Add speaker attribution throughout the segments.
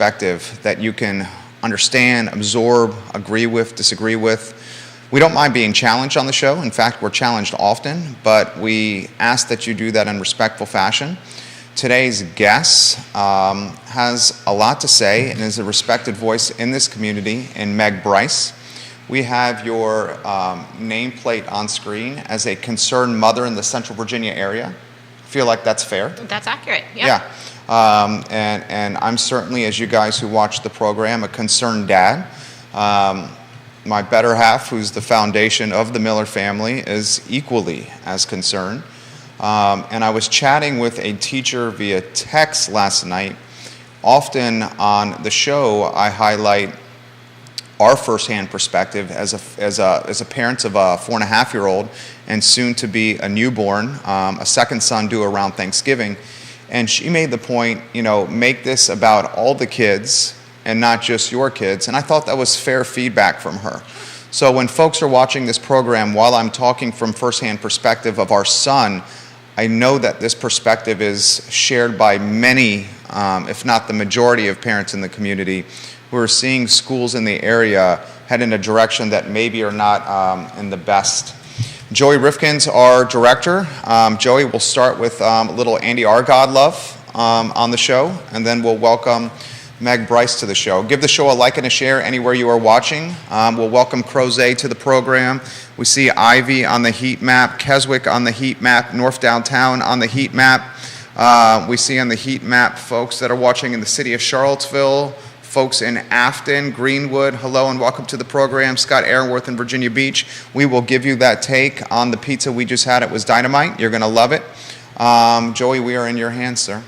Speaker 1: perspective that you can understand, absorb, agree with, disagree with. We don't mind being challenged on the show. In fact, we're challenged often, but we ask that you do that in respectful fashion. Today's guest has a lot to say and is a respected voice in this community in Meg Bryce. We have your nameplate on screen as a concerned mother in the Central Virginia area. Feel like that's fair?
Speaker 2: That's accurate, yeah.
Speaker 1: And I'm certainly, as you guys who watch the program, a concerned dad. My better half, who's the foundation of the Miller family, is equally as concerned. And I was chatting with a teacher via text last night. Often on the show, I highlight our firsthand perspective as a parent of a 4.5-year-old and soon to be a newborn, a second son due around Thanksgiving. And she made the point, make this about all the kids and not just your kids. And I thought that was fair feedback from her. So when folks are watching this program, while I'm talking from firsthand perspective of our son, I know that this perspective is shared by many, if not the majority of parents in the community who are seeing schools in the area head in a direction that maybe are not in the best. Joey Rifkin's our director. Joey, we'll start with a little Andy Argod love on the show, and then we'll welcome Meg Bryce to the show. Give the show a like and a share anywhere you are watching. We'll welcome Crozet to the program. We see Ivy on the heat map, Keswick on the heat map, North Downtown on the heat map. We see on the heat map folks that are watching in the city of Charlottesville, folks in Afton, Greenwood, hello and welcome to the program. Scott Aaronworth in Virginia Beach. We will give you that take on the pizza we just had. It was dynamite. You're going to love it. Joey, we are in your hands, sir.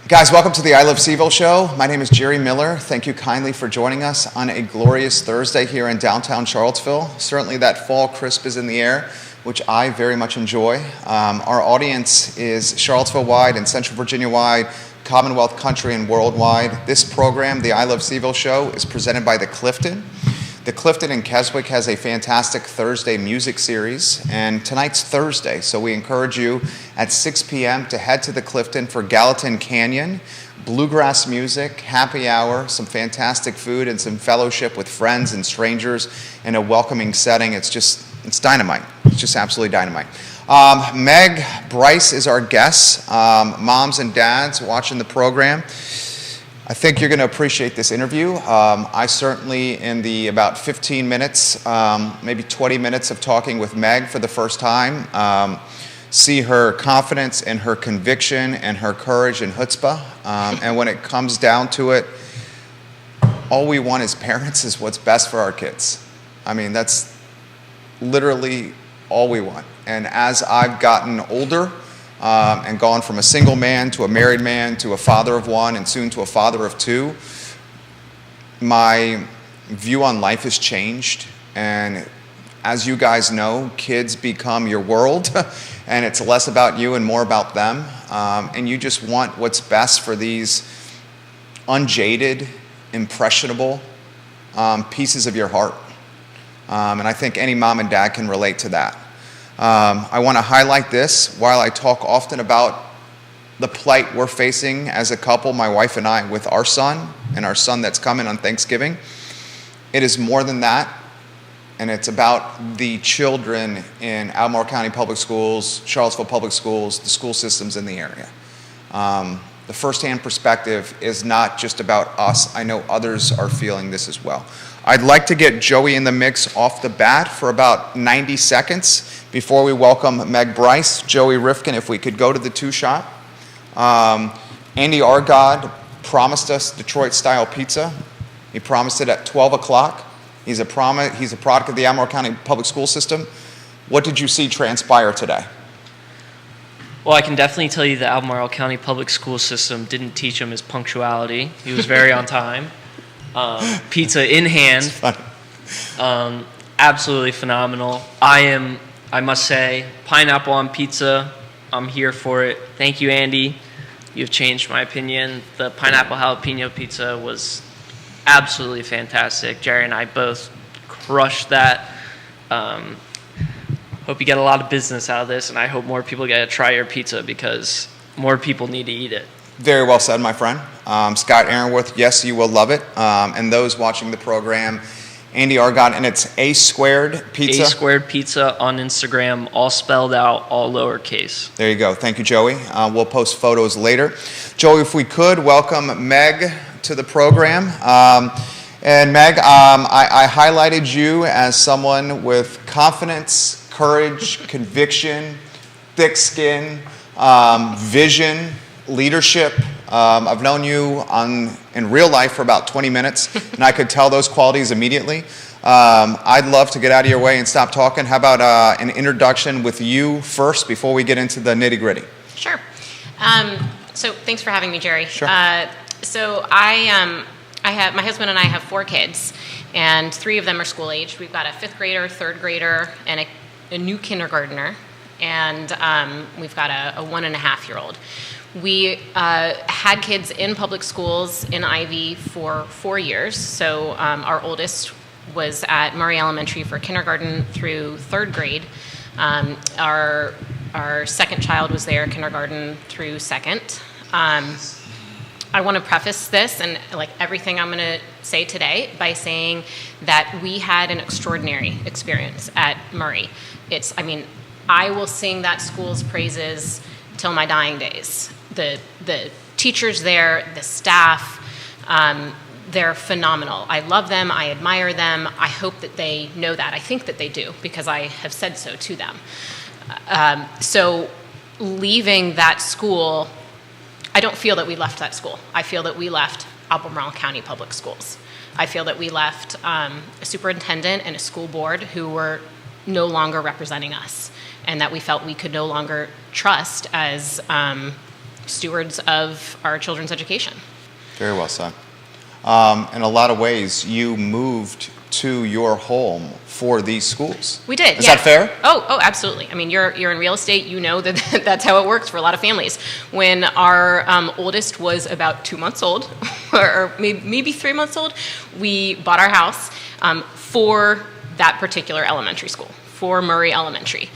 Speaker 1: Guys, welcome to the I Love Seville show. My name is Jerry Miller. Thank you kindly for joining us on a glorious Thursday here in downtown Charlottesville. Certainly that fall crisp is in the air, which I very much enjoy. Our audience is Charlottesville-wide and Central Virginia-wide, Commonwealth country and worldwide. This program, the I Love Seville show, is presented by the Clifton. The Clifton in Keswick has a fantastic Thursday music series, and tonight's Thursday, so we encourage you at 6 p.m. to head to the Clifton for Gallatin Canyon, bluegrass music, happy hour, some fantastic food, and some fellowship with friends and strangers in a welcoming setting. It's dynamite. It's just absolutely dynamite. Meg Bryce is our guest. Moms and dads watching the program, I think you're going to appreciate this interview. I certainly, in the about 15 minutes, maybe 20 minutes of talking with Meg for the first time, see her confidence and her conviction and her courage and chutzpah. And when it comes down to it, all we want as parents is what's best for our kids. I mean, that's literally all we want. And as I've gotten older, and gone from a single man to a married man to a father of one and soon to a father of two, my view on life has changed. And as you guys know, kids become your world, and it's less about you and more about them. And you just want what's best for these unjaded, impressionable pieces of your heart. And I think any mom and dad can relate to that. I want to highlight this while I talk often about the plight we're facing as a couple, my wife and I, with our son and our son that's coming on Thanksgiving. It is more than that, and it's about the children in Albemarle County Public Schools, Charlottesville Public Schools, the school systems in the area. The firsthand perspective is not just about us. I know others are feeling this as well. I'd like to get Joey in the mix off the bat for about 90 seconds before we welcome Meg Bryce. Joey Rifkin, if we could go to the two-shot. Andy Argod promised us Detroit-style pizza. He promised it at 12 o'clock. He's a product of the Albemarle County Public School System. What did you see transpire today?
Speaker 3: Well, I can definitely tell you the Albemarle County Public School System didn't teach him his punctuality. He was very on time. Pizza in hand. Absolutely phenomenal. I must say, pineapple on pizza, I'm here for it. Thank you, Andy. You've changed my opinion. The pineapple jalapeno pizza was absolutely fantastic. Jerry and I both crushed that. hope you get a lot of business out of this, and I hope more people get to try your pizza because more people need to eat it.
Speaker 1: Very well said, my friend. Scott Aaronworth, yes, you will love it. And those watching the program, Andy Argot, and it's A Squared Pizza.
Speaker 3: A Squared Pizza on Instagram, all spelled out, all lowercase.
Speaker 1: There you go. Thank you, Joey. We'll post photos later. Joey, if we could, welcome Meg to the program. And Meg, I highlighted you as someone with confidence, courage, conviction, thick skin, vision, leadership. I've known you in real life for about 20 minutes, and I could tell those qualities immediately. I'd love to get out of your way and stop talking. How about an introduction with you first before we get into the nitty-gritty?
Speaker 2: Sure. So thanks for having me, Jerry.
Speaker 1: Sure.
Speaker 2: So my husband and I have 4 kids, and 3 of them are school age. We've got a 5th grader, 3rd grader, and a new kindergartner, and we've got a 1.5-year-old. We had kids in public schools in Ivy for 4 years. So our oldest was at Murray Elementary for kindergarten through 3rd grade. Our second child was there kindergarten through 2nd. I want to preface this and like everything I'm going to say today by saying that we had an extraordinary experience at Murray. I will sing that school's praises till my dying days. The teachers there, the staff, they're phenomenal. I love them. I admire them. I hope that they know that. I think that they do because I have said so to them. So leaving that school, I don't feel that we left that school. I feel that we left Albemarle County Public Schools. I feel that we left a superintendent and a school board who were no longer representing us, and that we felt we could no longer trust as stewards of our children's education.
Speaker 1: Very well said. In a lot of ways, you moved to your home for these schools.
Speaker 2: We did.
Speaker 1: Is that fair?
Speaker 2: Oh, absolutely. I mean, you're in real estate. You know that that's how it works for a lot of families. When our oldest was about 2 months old, or maybe 3 months old, we bought our house for that particular elementary school, for Murray Elementary.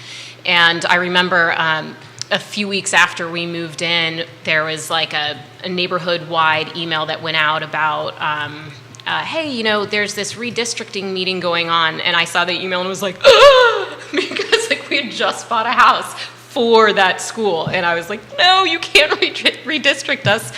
Speaker 2: And I remember a few weeks after we moved in, there was like a neighborhood-wide email that went out about, hey, there's this redistricting meeting going on. And I saw the email and was like, ah! Because we had just bought a house for that school. And I was like, no, you can't redistrict us.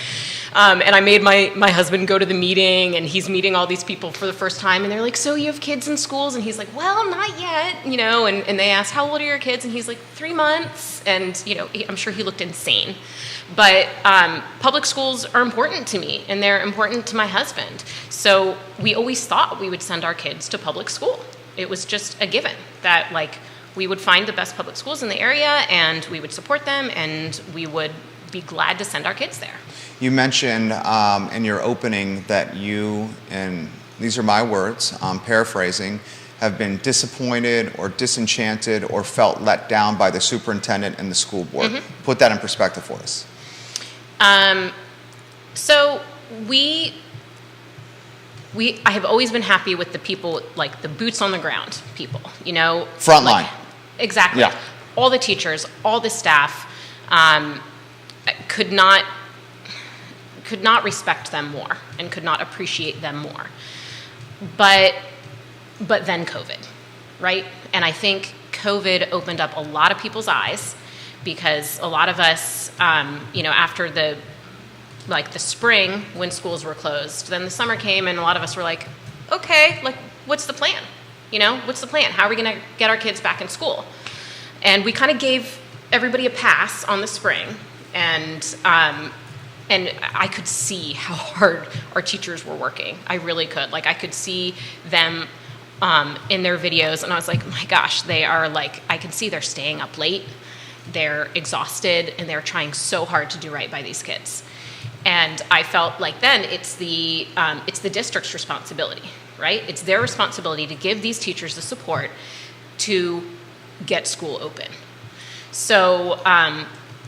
Speaker 2: And I made my husband go to the meeting, and he's meeting all these people for the first time, and they're like, so you have kids in schools? And he's like, well, not yet, and they asked, how old are your kids? And he's like, 3 months, and, I'm sure he looked insane. But public schools are important to me, and they're important to my husband. So we always thought we would send our kids to public school. It was just a given that, we would find the best public schools in the area, and we would support them, and we would be glad to send our kids there.
Speaker 1: You mentioned in your opening that you, and these are my words, paraphrasing, have been disappointed or disenchanted or felt let down by the superintendent and the school board. Mm-hmm. Put that in perspective for us.
Speaker 2: So I have always been happy with the people, like the boots on the ground people,
Speaker 1: Front line.
Speaker 2: Exactly.
Speaker 1: Yeah.
Speaker 2: All the teachers, all the staff, could not respect them more and could not appreciate them more. But then COVID, right? And I think COVID opened up a lot of people's eyes because a lot of us, after the spring when schools were closed, then the summer came and a lot of us were like, okay, what's the plan? What's the plan? How are we going to get our kids back in school? And we kind of gave everybody a pass on the spring, and I could see how hard our teachers were working. I really could. I could see them in their videos, and I was like, my gosh, they are I can see they're staying up late, they're exhausted, and they're trying so hard to do right by these kids. And I felt like then it's the district's responsibility, right? It's their responsibility to give these teachers the support to get school open. So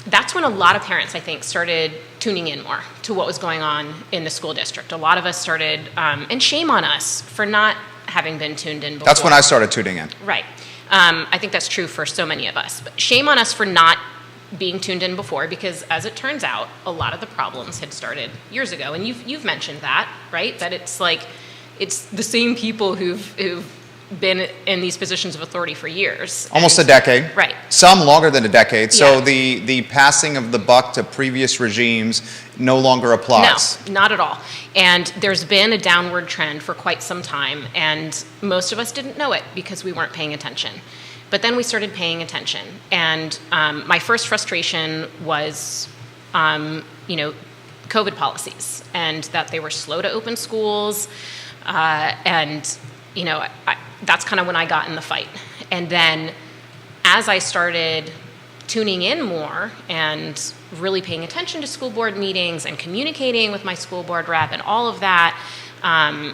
Speaker 2: that's when a lot of parents, I think, started tuning in more to what was going on in the school district. A lot of us started, and shame on us for not having been tuned in before.
Speaker 1: That's when I started tuning in.
Speaker 2: Right. I think that's true for so many of us. But shame on us for not being tuned in before, because as it turns out, a lot of the problems had started years ago. And you've mentioned that, right? That it's like, it's the same people who've been in these positions of authority for years.
Speaker 1: Almost a decade.
Speaker 2: Right.
Speaker 1: Some longer than a decade. So
Speaker 2: Yeah.
Speaker 1: the passing of the buck to previous regimes no longer applies.
Speaker 2: No, not at all. And there's been a downward trend for quite some time, and most of us didn't know it because we weren't paying attention. But then we started paying attention. And my first frustration was, COVID policies, and that they were slow to open schools. That's kind of when I got in the fight. And then as I started tuning in more and really paying attention to school board meetings and communicating with my school board rep and all of that, I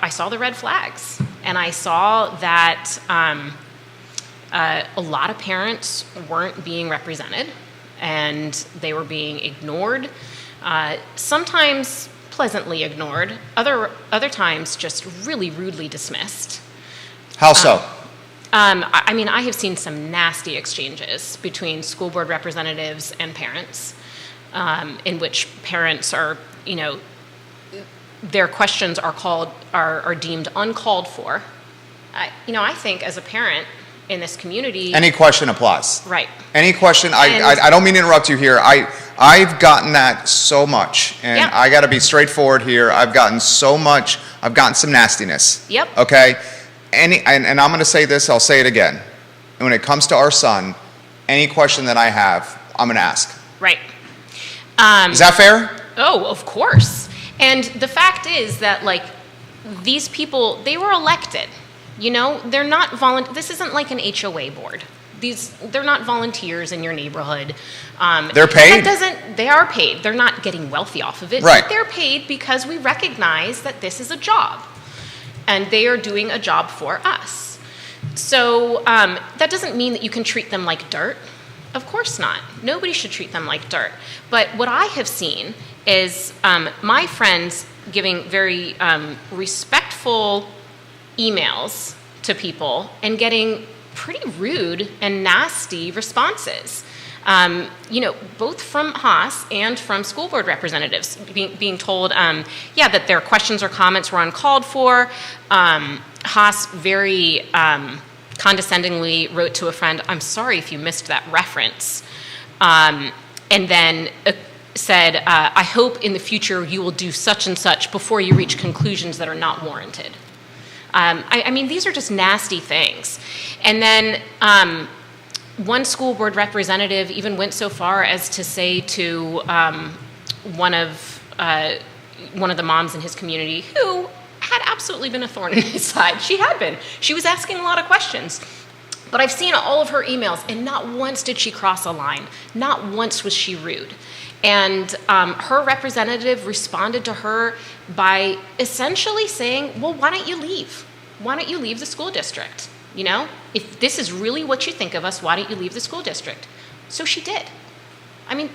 Speaker 2: saw the red flags. And I saw that a lot of parents weren't being represented, and they were being ignored, sometimes pleasantly ignored, other times just really rudely dismissed.
Speaker 1: How so?
Speaker 2: I have seen some nasty exchanges between school board representatives and parents, in which parents are, their questions are deemed uncalled for. I think as a parent in this community,
Speaker 1: Any question applies.
Speaker 2: right?
Speaker 1: Any question, I don't mean to interrupt you here. I've gotten that so much, and
Speaker 2: Yeah.
Speaker 1: I got to be straightforward here. I've gotten some nastiness.
Speaker 2: Yep.
Speaker 1: Okay? And I'm going to say this, I'll say it again. And when it comes to our son, any question that I have, I'm going to ask.
Speaker 2: Right.
Speaker 1: Is that fair?
Speaker 2: Oh, of course. And the fact is that, these people, they were elected. They're not this isn't like an HOA board. They're not volunteers in your neighborhood.
Speaker 1: They're paid?
Speaker 2: They are paid. They're not getting wealthy off of it.
Speaker 1: Right.
Speaker 2: But they're paid because we recognize that this is a job. And they are doing a job for us. So that doesn't mean that you can treat them like dirt. Of course not. Nobody should treat them like dirt. But what I have seen is my friends giving very respectful emails to people and getting pretty rude and nasty responses. Both from Haas and from school board representatives being told, that their questions or comments were uncalled for. Haas very condescendingly wrote to a friend, "I'm sorry if you missed that reference," and then said, "I hope in the future you will do such and such before you reach conclusions that are not warranted." These are just nasty things. And then one school board representative even went so far as to say to one of the moms in his community, who had absolutely been a thorn in his side. She had been. She was asking a lot of questions. But I've seen all of her emails, and not once did she cross a line. Not once was she rude. And her representative responded to her by essentially saying, well, why don't you leave? Why don't you leave the school district? If this is really what you think of us, why don't you leave the school district? So she did.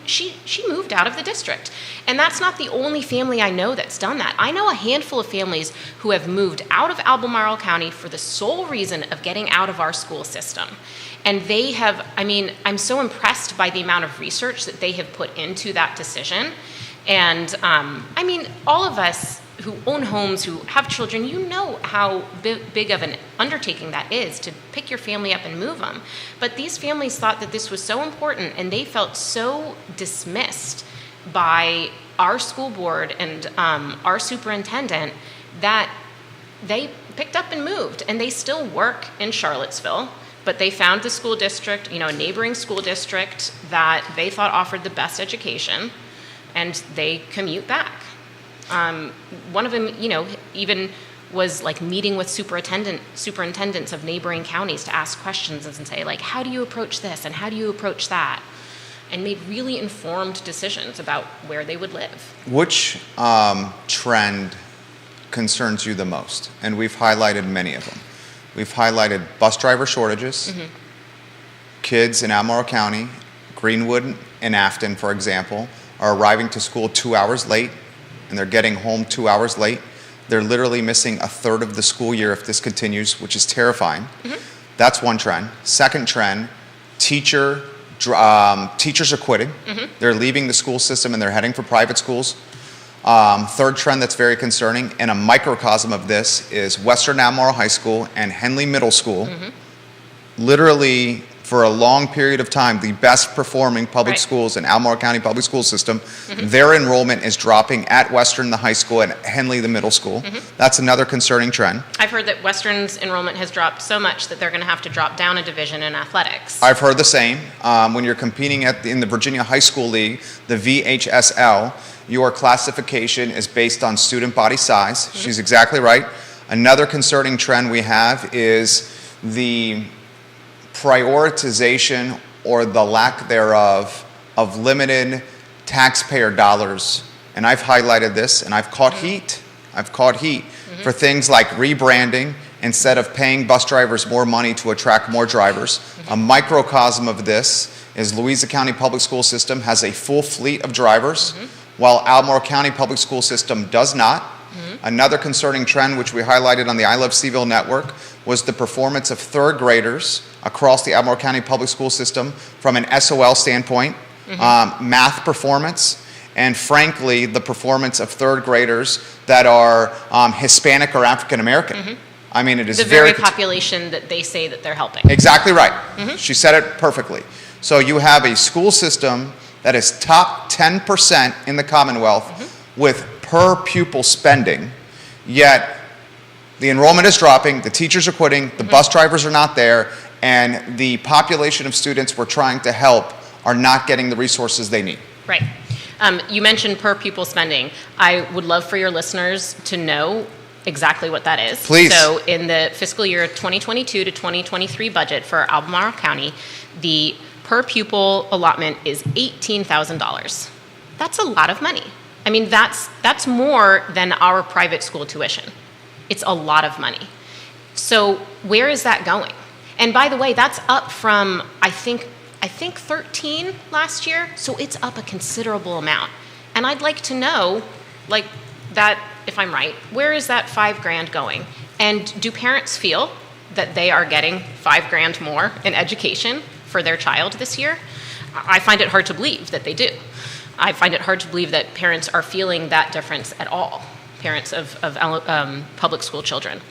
Speaker 2: She moved out of the district. And that's not the only family I know that's done that. I know a handful of families who have moved out of Albemarle County for the sole reason of getting out of our school system. And they have, I'm so impressed by the amount of research that they have put into that decision. And all of us who own homes, who have children, how big of an undertaking that is to pick your family up and move them. But these families thought that this was so important, and they felt so dismissed by our school board and our superintendent that they picked up and moved. And they still work in Charlottesville, but they found the school district, a neighboring school district that they thought offered the best education, and they commute back. One of them, even was meeting with superintendents of neighboring counties to ask questions and say, how do you approach this and how do you approach that? And made really informed decisions about where they would live.
Speaker 1: Which trend concerns you the most? And we've highlighted many of them. We've highlighted bus driver shortages, kids in Albemarle County, Greenwood and Afton, for example, are arriving to school 2 hours late, and they're getting home 2 hours late. They're literally missing a third of the school year if this continues, which is terrifying. That's one trend. Second trend, teachers are quitting. They're leaving the school system and they're heading for private schools. Third trend that's very concerning, and a microcosm of this, is Western Albemarle High School and Henley Middle School. Literally, for a long period of time, the best performing public schools in Albemarle County Public School System, their enrollment is dropping at Western, the high school, and Henley, the middle school. That's another concerning trend.
Speaker 2: I've heard that Western's enrollment has dropped so much that they're going to have to drop down a division in athletics.
Speaker 1: I've heard the same. When you're competing in the Virginia High School League, the VHSL, your classification is based on student body size. She's exactly right. Another concerning trend we have is the prioritization, or the lack thereof, of limited taxpayer dollars. And I've highlighted this, and I've caught heat. For things like rebranding instead of paying bus drivers more money to attract more drivers. A microcosm of this is Louisa County Public School System has a full fleet of drivers, while Albemarle County Public School System does not. Another concerning trend, which we highlighted on the I Love Seville network, was the performance of third graders across the Albemarle County Public School System from an SOL standpoint, math performance, and frankly, the performance of third graders that are Hispanic or African American. I mean, it is
Speaker 2: the very population that they say that they're helping.
Speaker 1: Exactly right. She said it perfectly. So you have a school system that is top 10% in the Commonwealth with per pupil spending, yet the enrollment is dropping, the teachers are quitting, the bus drivers are not there, and the population of students we're trying to help are not getting the resources they need.
Speaker 2: Right. You mentioned per pupil spending. I would love for your listeners to know exactly what that is.
Speaker 1: Please.
Speaker 2: So in the fiscal year 2022 to 2023 budget for Albemarle County, the per pupil allotment is $18,000. That's a lot of money. I mean, that's more than our private school tuition. It's a lot of money. So where is that going? And by the way, that's up from, I think 13 last year, so it's up a considerable amount. And I'd like to know, like, that, if I'm right, where is that $5,000 going? And do parents feel that they are getting $5,000 more in education for their child this year? I find it hard to believe that they do. I find it hard to believe that parents are feeling that difference at all, parents of public school children.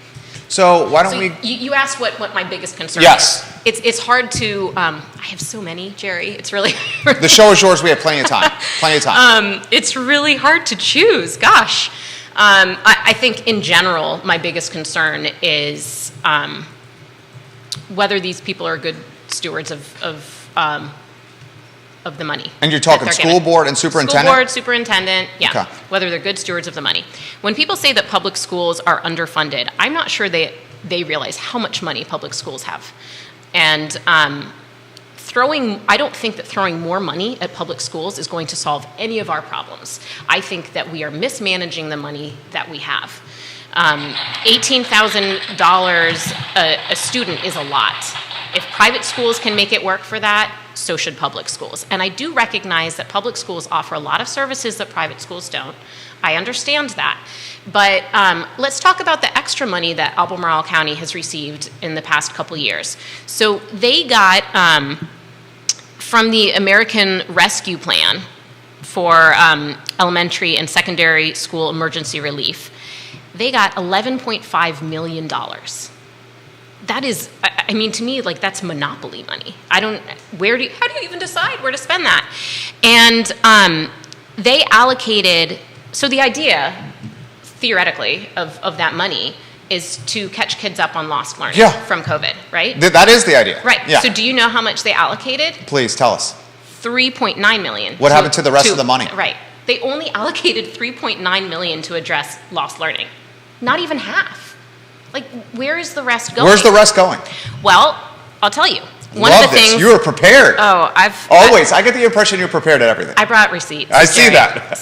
Speaker 1: So why don't we...
Speaker 2: You asked what my biggest concern
Speaker 1: Yes.
Speaker 2: is. It's hard to... I have so many, Jerry. It's really...
Speaker 1: The show is yours. We have plenty of time.
Speaker 2: It's really hard to choose. Gosh. I think in general, my biggest concern is whether these people are good stewards of the money.
Speaker 1: And you're talking school board and superintendent?
Speaker 2: School board, superintendent, yeah.
Speaker 1: Okay.
Speaker 2: Whether they're good stewards of the money. When people say that public schools are underfunded, I'm not sure they realize how much money public schools have. And I don't think that throwing more money at public schools is going to solve any of our problems. I think that we are mismanaging the money that we have. $18,000 a student is a lot. If private schools can make it work for that, so should public schools. And I do recognize that public schools offer a lot of services that private schools don't. I understand that. But let's talk about the extra money that Albemarle County has received in the past couple years. So they got, from the American Rescue Plan for elementary and secondary school emergency relief, they got $11.5 million. That is, I mean, to me, like, that's monopoly money. How do you even decide where to spend that? And they allocated, so the idea, theoretically, of that money is to catch kids up on lost learning from COVID, right?
Speaker 1: That is the idea.
Speaker 2: Right.
Speaker 1: Yeah.
Speaker 2: So do you know how much they allocated?
Speaker 1: Please, tell us.
Speaker 2: $3.9 million.
Speaker 1: What happened to the rest of the money?
Speaker 2: Right. They only allocated $3.9 million to address lost learning. Not even half. Like, where is the rest going?
Speaker 1: Where's the rest going?
Speaker 2: Well, I'll tell you. One
Speaker 1: Love
Speaker 2: of the
Speaker 1: this.
Speaker 2: things.
Speaker 1: You were prepared.
Speaker 2: Oh,
Speaker 1: Always. I get the impression you're prepared at everything.
Speaker 2: I brought receipts.
Speaker 1: I see that.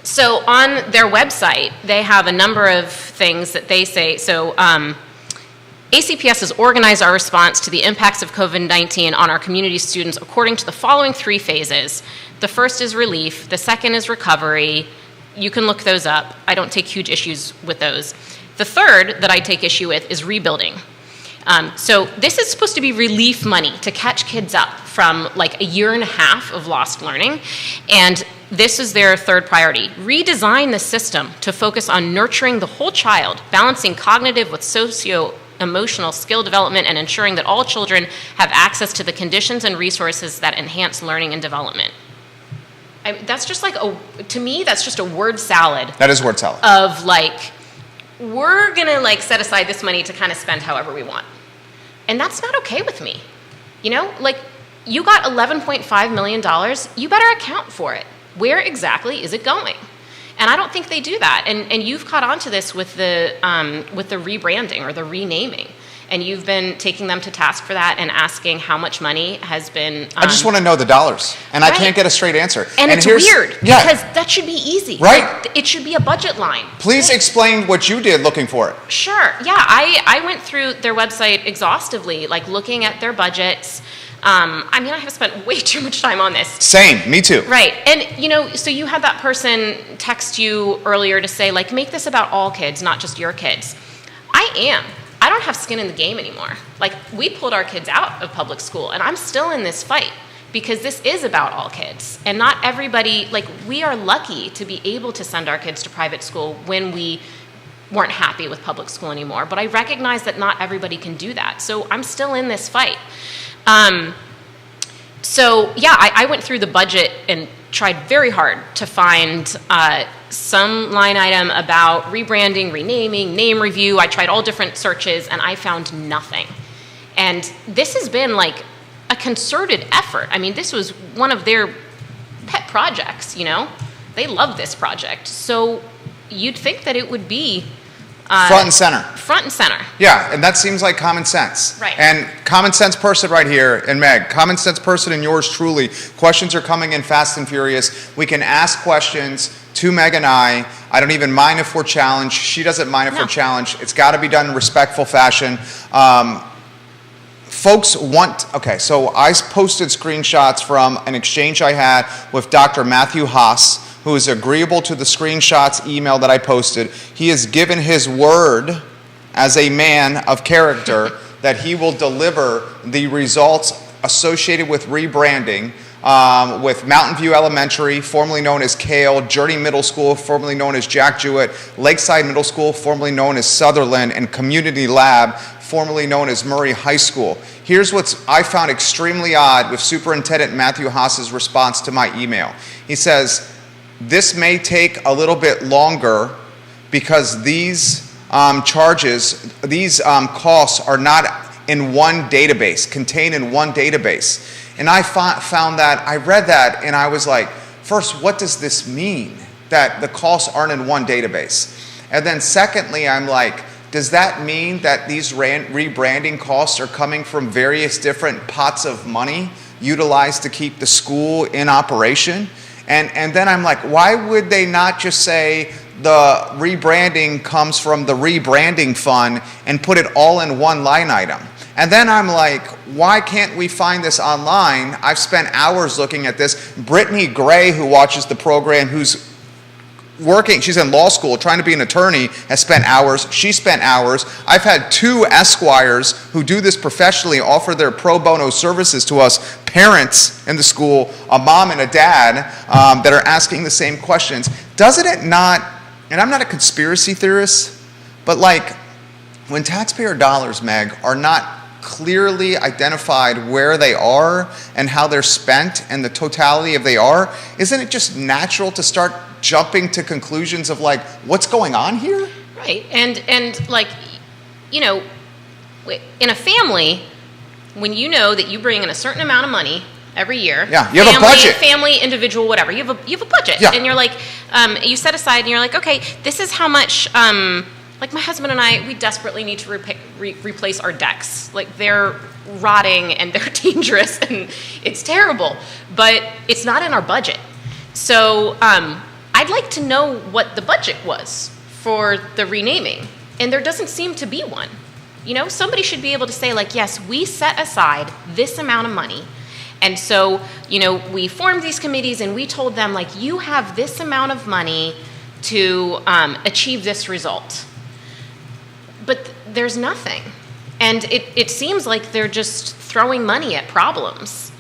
Speaker 2: So on their website, they have a number of things that they say. So ACPS has organized our response to the impacts of COVID-19 on our community students according to the following 3 phases. The first is relief. The second is recovery. You can look those up. I don't take huge issues with those. The third that I take issue with is rebuilding. So this is supposed to be relief money to catch kids up from like a year and a half of lost learning. And this is their third priority. Redesign the system to focus on nurturing the whole child, balancing cognitive with socio-emotional skill development, and ensuring that all children have access to the conditions and resources that enhance learning and development. That's just like, to me, that's just a word salad.
Speaker 1: That is word salad.
Speaker 2: Of like, we're gonna like set aside this money to kind of spend however we want. And that's not okay with me. You know, like, you got $11.5 million, you better account for it. Where exactly is it going? And I don't think they do that. And you've caught on to this with the rebranding or the renaming. And you've been taking them to task for that and asking how much money has been...
Speaker 1: I just want to know the dollars, and
Speaker 2: right.
Speaker 1: I can't get a straight answer.
Speaker 2: And it's weird,
Speaker 1: yeah.
Speaker 2: because that should be easy.
Speaker 1: Right.
Speaker 2: Like, it should be a budget line.
Speaker 1: Please explain what you did looking for it.
Speaker 2: Sure, yeah, I went through their website exhaustively, like looking at their budgets. I mean, I have spent way too much time on this.
Speaker 1: Same, me too.
Speaker 2: Right, and you know, so you had that person text you earlier to say, like, make this about all kids, not just your kids. I don't have skin in the game anymore. Like, we pulled our kids out of public school, and I'm still in this fight because this is about all kids. And not everybody, like, we are lucky to be able to send our kids to private school when we weren't happy with public school anymore. But I recognize that not everybody can do that. So I'm still in this fight. So yeah, I went through the budget and tried very hard to find some line item about rebranding, renaming, name review. I tried all different searches and I found nothing. And this has been like a concerted effort. I mean, this was one of their pet projects, you know? They love this project. So you'd think that it would be
Speaker 1: front and center.
Speaker 2: Front and center.
Speaker 1: Yeah, and that seems like common sense.
Speaker 2: Right.
Speaker 1: And common sense person right here, and Meg, common sense person and yours truly. Questions are coming in fast and furious. We can ask questions to Meg and I. I don't even mind if we're challenged. She doesn't mind if we're challenged. It's got to be done in respectful fashion. Folks want, okay, so I posted screenshots from an exchange I had with Dr. Matthew Haas, who is agreeable to the screenshots email that I posted. He has given his word as a man of character that he will deliver the results associated with rebranding with Mountain View Elementary, formerly known as Kale, Journey Middle School, formerly known as Jack Jewett, Lakeside Middle School, formerly known as Sutherland, and Community Lab, formerly known as Murray High School. Here's what I found extremely odd with Superintendent Matthew Haas's response to my email. He says, this may take a little bit longer because these charges, these costs are not in one database, contained in one database. And I found that, I read that, and I was like, first, what does this mean, that the costs aren't in one database? And then secondly, I'm like, does that mean that these rebranding costs are coming from various different pots of money utilized to keep the school in operation? And then I'm like, why would they not just say the rebranding comes from the rebranding fund and put it all in one line item? And then I'm like, why can't we find this online? I've spent hours looking at this. Brittany Gray, who watches the program, who's working, she's in law school, trying to be an attorney, has spent hours. She spent hours. I've had two Esquires who do this professionally offer their pro bono services to us, parents in the school, a mom and a dad, that are asking the same questions. Doesn't it not, and I'm not a conspiracy theorist, but like when taxpayer dollars, Meg, are not clearly identified where they are and how they're spent and the totality of they are, isn't it just natural to start jumping to conclusions of like, what's going on here?
Speaker 2: Right, and like, you know, in a family, when you know that you bring in a certain amount of money every year,
Speaker 1: yeah, you have a budget.
Speaker 2: Family, individual, whatever, you have a budget,
Speaker 1: yeah.
Speaker 2: And you're like, you set aside, and you're like, okay, this is how much. Like my husband and I, we desperately need to replace our decks. Like they're rotting and they're dangerous and it's terrible, but it's not in our budget. So I'd like to know what the budget was for the renaming, and there doesn't seem to be one. You know, somebody should be able to say like, yes, we set aside this amount of money. And so, you know, we formed these committees and we told them like, you have this amount of money to achieve this result. But there's nothing. And it seems like they're just throwing money at problems,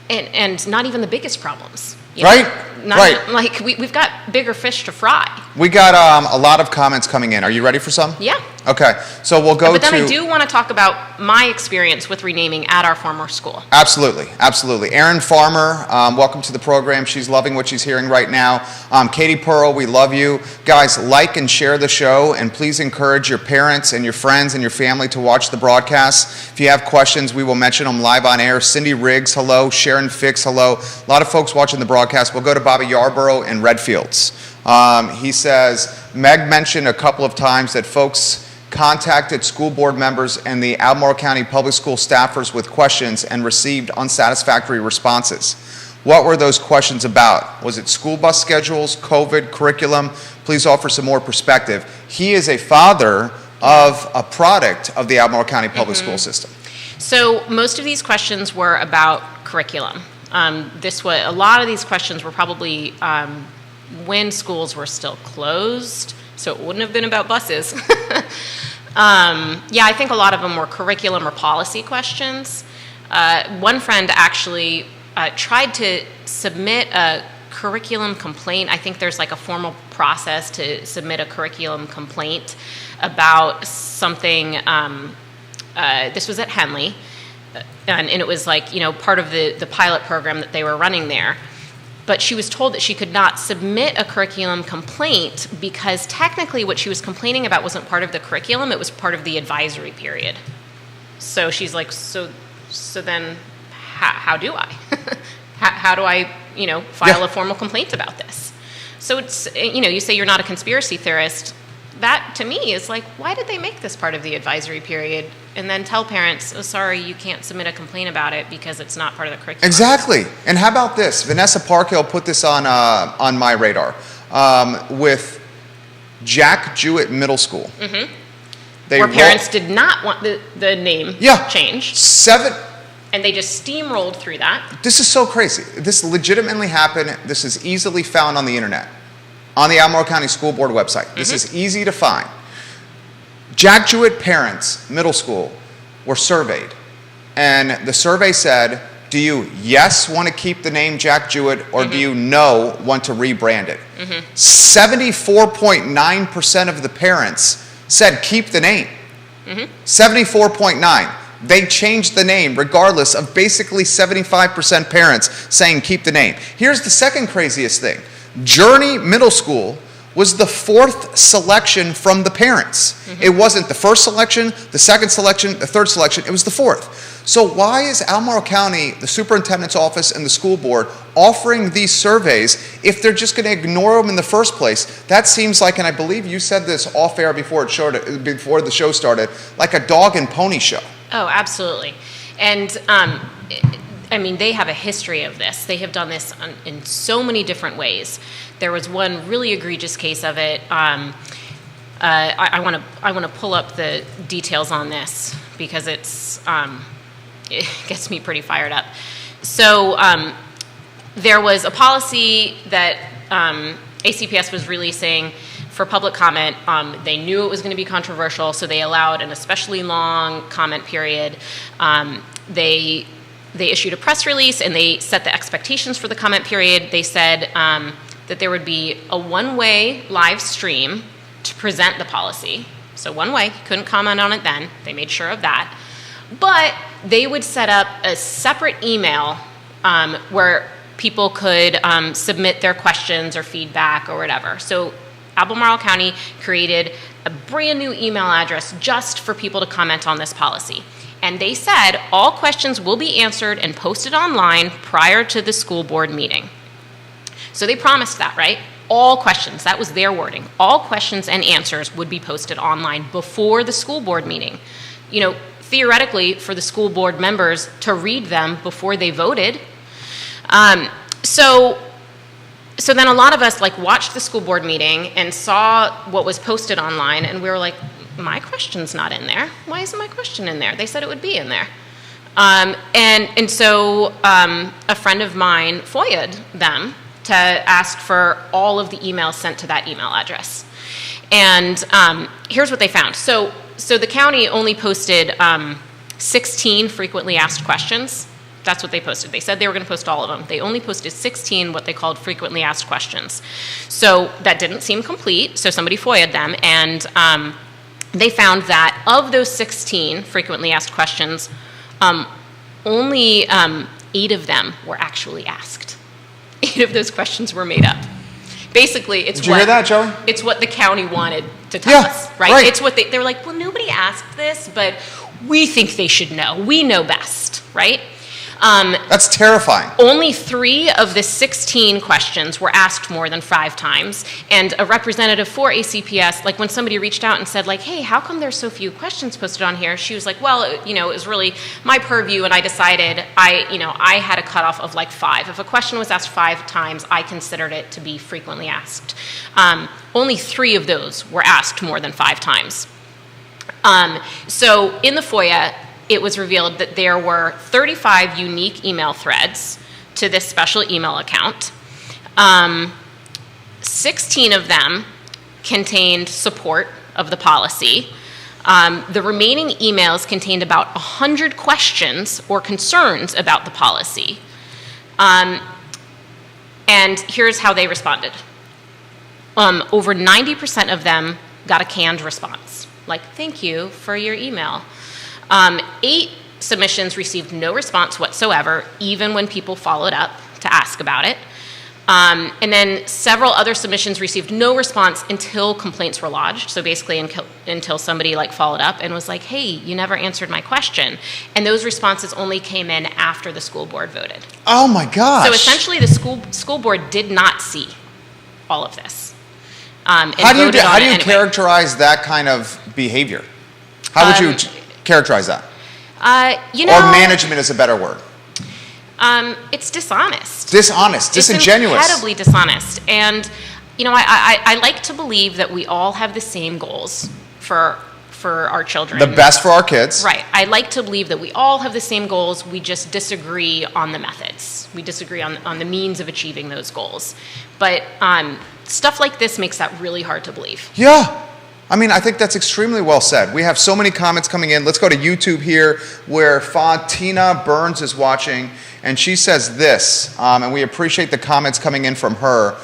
Speaker 2: and not even the biggest problems. You know?
Speaker 1: Right? Right.
Speaker 2: Like, we've got bigger fish to fry.
Speaker 1: We got a lot of comments coming in. Are you ready for some?
Speaker 2: Yeah.
Speaker 1: Okay, so we'll go to...
Speaker 2: But then I do want to talk about my experience with renaming at our former school.
Speaker 1: Absolutely, absolutely. Erin Farmer, welcome to the program. She's loving what she's hearing right now. Katie Pearl, we love you. Guys, like and share the show, and please encourage your parents and your friends and your family to watch the broadcast. If you have questions, we will mention them live on air. Cindy Riggs, hello. Sharon Fix, hello. A lot of folks watching the broadcast. We'll go to Bobby Yarborough in Redfields. He says, Meg mentioned a couple of times that folks contacted school board members and the Albemarle County Public School staffers with questions and received unsatisfactory responses. What were those questions about? Was it school bus schedules, COVID, curriculum? Please offer some more perspective. He is a father of a product of the Albemarle County Public School System.
Speaker 2: So most of these questions were about curriculum. A lot of these questions were probably when schools were still closed, so it wouldn't have been about buses. I think a lot of them were curriculum or policy questions. One friend actually tried to submit a curriculum complaint. I think there's like a formal process to submit a curriculum complaint about something. This was at Henley, and it was like, part of the pilot program that they were running there. But she was told that she could not submit a curriculum complaint because technically what she was complaining about wasn't part of the curriculum, it was part of the advisory period. So she's like, so then how do I? how do I, file a formal complaint about this? So it's, you say you're not a conspiracy theorist. That, to me, is like, why did they make this part of the advisory period and then tell parents, oh, sorry, you can't submit a complaint about it because it's not part of the curriculum?
Speaker 1: Exactly. And how about this? Vanessa Parkhill put this on my radar with Jack Jewett Middle School. Mm-hmm.
Speaker 2: Where parents did not want the name changed. And they just steamrolled through that.
Speaker 1: This is so crazy. This legitimately happened. This is easily found on the internet, on the Albemarle County School Board website. This is easy to find. Jack Jewett parents, middle school, were surveyed. And the survey said, do you, yes, want to keep the name Jack Jewett, or do you, no, want to rebrand it? 74.9% of the parents said keep the name. 74.9%. They changed the name regardless of basically 75% parents saying keep the name. Here's the second craziest thing. Journey Middle School was the fourth selection from the parents. It wasn't the first selection, the second selection, the third selection, it was the fourth. So why is Albemarle County, the superintendent's office, and the school board offering these surveys if they're just going to ignore them in the first place? That seems like, and I believe you said this off air before the show started, like a dog and pony show.
Speaker 2: Oh, absolutely. And they have a history of this. They have done this in so many different ways. There was one really egregious case of it. I want to pull up the details on this because it gets me pretty fired up. So there was a policy that ACPS was releasing for public comment. They knew it was going to be controversial, so they allowed an especially long comment period. They issued a press release and they set the expectations for the comment period. They said that there would be a one-way live stream to present the policy. So one way, couldn't comment on it then. They made sure of that. But they would set up a separate email where people could submit their questions or feedback or whatever. So Albemarle County created a brand new email address just for people to comment on this policy. And they said all questions will be answered and posted online prior to the school board meeting. So they promised that, right? All questions, that was their wording. All questions and answers would be posted online before the school board meeting. Theoretically, for the school board members to read them before they voted. So then a lot of us watched the school board meeting and saw what was posted online, and we were like, my question's not in there. Why isn't my question in there? They said it would be in there. And so a friend of mine FOIA'd them to ask for all of the emails sent to that email address. And here's what they found. So the county only posted 16 frequently asked questions. That's what they posted. They said they were going to post all of them. They only posted 16 what they called frequently asked questions. So that didn't seem complete, so somebody FOIA'd them, and they found that of those 16 frequently asked questions, only 8 of them were actually asked. 8 of those questions were made up. Basically, it's
Speaker 1: Did you hear that, Joey?
Speaker 2: It's what the county wanted to tell us, right? It's what they were like, well, nobody asked this, but we think they should know. We know best, right?
Speaker 1: That's terrifying.
Speaker 2: Only 3 of the 16 questions were asked more than 5 times. And a representative for ACPS, like when somebody reached out and said, like, hey, how come there's so few questions posted on here? She was like, well, it was really my purview, and I decided I had a cutoff of like 5. If a question was asked 5 times, I considered it to be frequently asked. Only 3 of those were asked more than 5 times. So in the FOIA, it was revealed that there were 35 unique email threads to this special email account. 16 of them contained support of the policy. The remaining emails contained about 100 questions or concerns about the policy. And here's how they responded. Over 90% of them got a canned response, like, thank you for your email. 8 submissions received no response whatsoever, even when people followed up to ask about it. And then several other submissions received no response until complaints were lodged. So basically until somebody followed up and was like, hey, you never answered my question. And those responses only came in after the school board voted.
Speaker 1: Oh my gosh.
Speaker 2: So essentially the school board did not see all of this. And
Speaker 1: how do you
Speaker 2: anyway.
Speaker 1: characterize that kind of behavior? How would you characterize that? Or management is a better word.
Speaker 2: It's dishonest.
Speaker 1: Disingenuous.
Speaker 2: It's incredibly dishonest. And, I like to believe that we all have the same goals for our children.
Speaker 1: The best for our kids.
Speaker 2: Right. I like to believe that we all have the same goals. We just disagree on the methods. We disagree on the means of achieving those goals. But stuff like this makes that really hard to believe.
Speaker 1: Yeah. I think that's extremely well said. We have so many comments coming in. Let's go to YouTube here, where Fatina Burns is watching, and she says this, and we appreciate the comments coming in from her.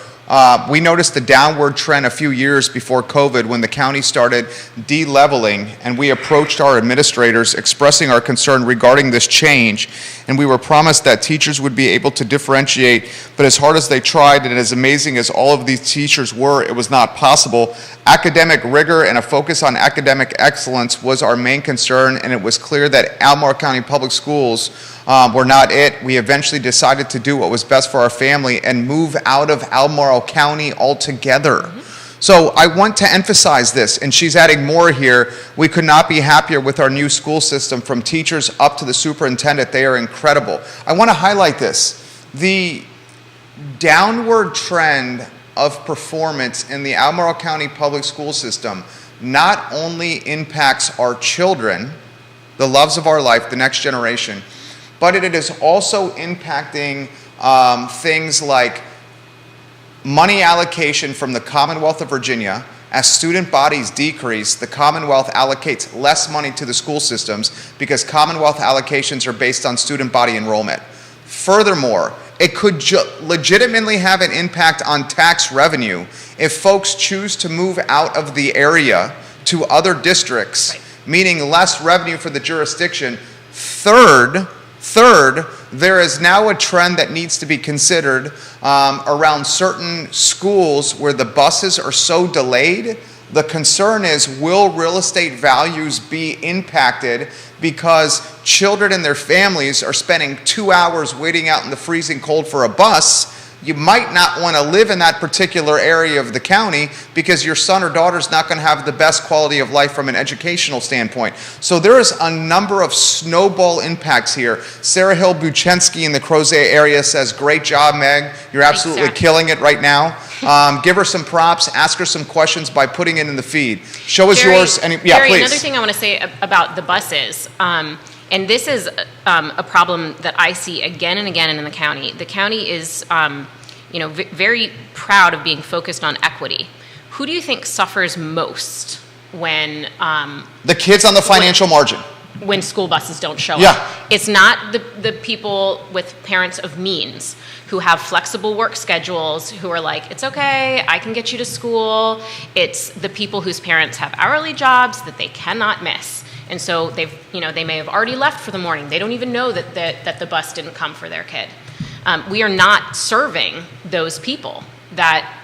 Speaker 1: We noticed the downward trend a few years before COVID when the county started de-leveling, and we approached our administrators expressing our concern regarding this change, and we were promised that teachers would be able to differentiate, but as hard as they tried and as amazing as all of these teachers were, it was not possible. Academic rigor and a focus on academic excellence was our main concern, and it was clear that Albemarle County Public Schools were not it. We eventually decided to do what was best for our family and move out of Albemarle County altogether. Mm-hmm. So I want to emphasize this, and she's adding more here. We could not be happier with our new school system, from teachers up to the superintendent. They are incredible. I want to highlight this. The downward trend of performance in the Albemarle County Public School System not only impacts our children, the loves of our life, the next generation, but it is also impacting things like money allocation from the Commonwealth of Virginia. As student bodies decrease, the Commonwealth allocates less money to the school systems because Commonwealth allocations are based on student body enrollment. Furthermore, it could legitimately have an impact on tax revenue if folks choose to move out of the area to other districts, right, meaning less revenue for the jurisdiction. Third, there is now a trend that needs to be considered around certain schools where the buses are so delayed. The concern is, will real estate values be impacted because children and their families are spending 2 hours waiting out in the freezing cold for a bus? You might not want to live in that particular area of the county because your son or daughter is not going to have the best quality of life from an educational standpoint. So there is a number of snowball impacts here. Sarah Hill Buchensky in the Crozet area says, great job, Meg. You're absolutely killing it right now. Give her some props. Ask her some questions by putting it in the feed. Show us yours.
Speaker 2: Jerry,
Speaker 1: please.
Speaker 2: Another thing I want to say about the buses, and this is a problem that I see again and again in the county. The county is very proud of being focused on equity. Who do you think suffers most when
Speaker 1: the kids on the financial margin?
Speaker 2: When school buses don't show
Speaker 1: Yeah.
Speaker 2: up? It's not the people with parents of means who have flexible work schedules, who are like, it's okay, I can get you to school. It's the people whose parents have hourly jobs that they cannot miss. And so they may have already left for the morning. They don't even know that the bus didn't come for their kid. We are not serving those people that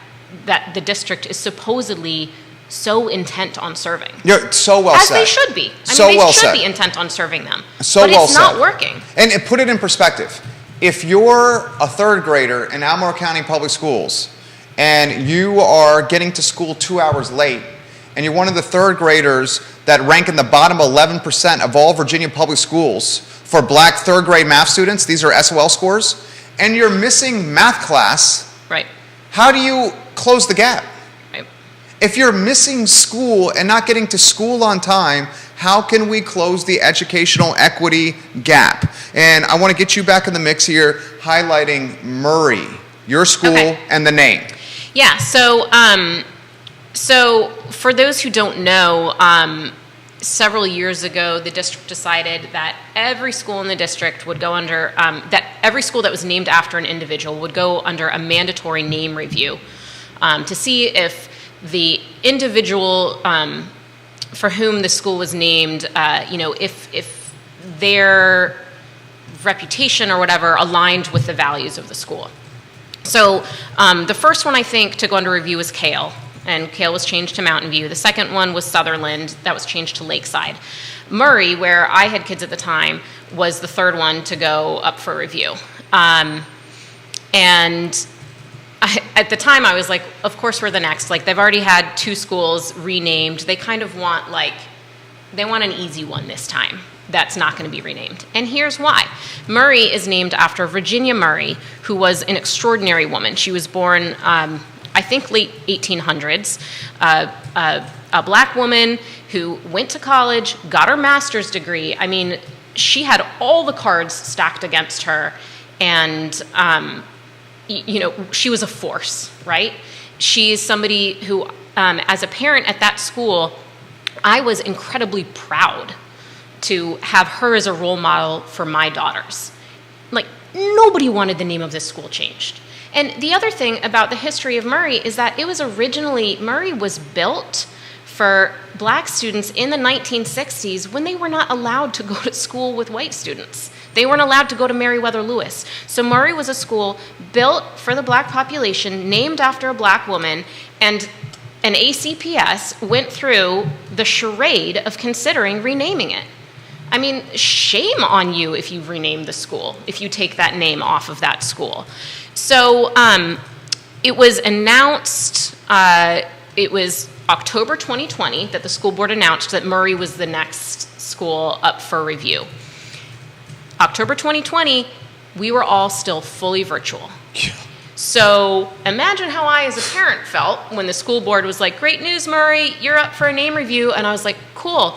Speaker 2: the district is supposedly so intent on serving.
Speaker 1: You're so well
Speaker 2: As
Speaker 1: said.
Speaker 2: they should be.
Speaker 1: So well
Speaker 2: they should
Speaker 1: said.
Speaker 2: be intent on serving them.
Speaker 1: So
Speaker 2: but
Speaker 1: well
Speaker 2: it's not
Speaker 1: said.
Speaker 2: working.
Speaker 1: And put it in perspective. If you're a third grader in Albemarle County Public Schools and you are getting to school 2 hours late and you're one of the third graders that rank in the bottom 11% of all Virginia public schools for black third grade math students, these are SOL scores, and you're missing math class,
Speaker 2: Right.
Speaker 1: how do you close the gap?
Speaker 2: Right.
Speaker 1: If you're missing school and not getting to school on time, how can we close the educational equity gap? And I want to get you back in the mix here, highlighting Murray, your school,
Speaker 2: Okay.
Speaker 1: and the name.
Speaker 2: Yeah. So for those who don't know, several years ago, the district decided that every school in the district would go under, that every school that was named after an individual would go under a mandatory name review to see if the individual for whom the school was named, if their reputation or whatever aligned with the values of the school. So the first one, I think, to go under review was Kale, and Kale was changed to Mountain View. The second one was Sutherland, that was changed to Lakeside. Murray, where I had kids at the time, was the third one to go up for review. At the time, I was like, of course we're the next. Like, they've already had 2 schools renamed. They kind of want, they want an easy one this time that's not going to be renamed. And here's why. Murray is named after Virginia Murray, who was an extraordinary woman. She was born, I think, late 1800s, a black woman who went to college, got her master's degree. I mean, she had all the cards stacked against her, and she was a force, right? She's somebody who, as a parent at that school, I was incredibly proud to have her as a role model for my daughters. Like, nobody wanted the name of this school changed. And the other thing about the history of Murray is that it was originally, Murray was built for black students in the 1960s when they were not allowed to go to school with white students. They weren't allowed to go to Meriwether Lewis. So Murray was a school built for the black population, named after a black woman, and an ACPS went through the charade of considering renaming it. I mean, shame on you if you rename the school, if you take that name off of that school. So it was announced, it was October 2020 that the school board announced that Murray was the next school up for review. October 2020, we were all still fully virtual.
Speaker 1: Yeah.
Speaker 2: So imagine how I, as a parent, felt when the school board was like, great news, Murray, you're up for a name review. And I was like, cool.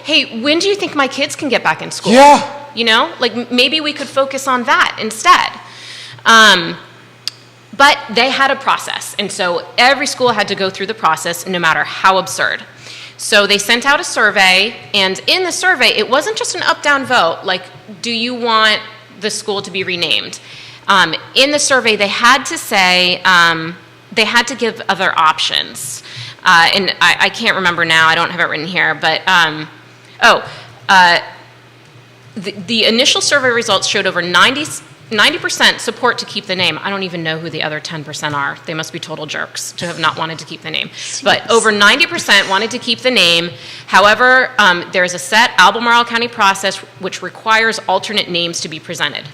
Speaker 2: Hey, when do you think my kids can get back in school?
Speaker 1: Yeah.
Speaker 2: Like maybe we could focus on that instead. But they had a process. And so every school had to go through the process, no matter how absurd. So they sent out a survey, and in the survey, it wasn't just an up-down vote, like, do you want the school to be renamed? In the survey, they had to say, they had to give other options. And I can't remember now, I don't have it written here, but, the initial survey results showed over 90% support to keep the name. I don't even know who the other 10% are. They must be total jerks to have not wanted to keep the name. But over 90% wanted to keep the name. However, there is a set Albemarle County process which requires alternate names to be presented.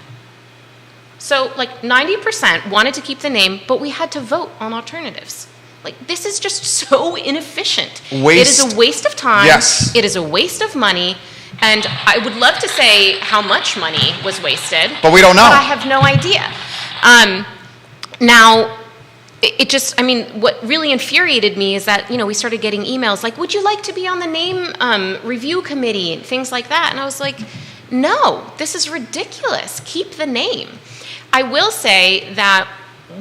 Speaker 2: So like 90% wanted to keep the name, but we had to vote on alternatives. Like, this is just so inefficient. It is a waste of time.
Speaker 1: Yes.
Speaker 2: It is a waste of money. And I would love to say how much money was wasted.
Speaker 1: But we don't know.
Speaker 2: But I have no idea. Now, it just, I mean, what really infuriated me is that, we started getting emails like, would you like to be on the name review committee and things like that? And I was like, no, this is ridiculous. Keep the name. I will say that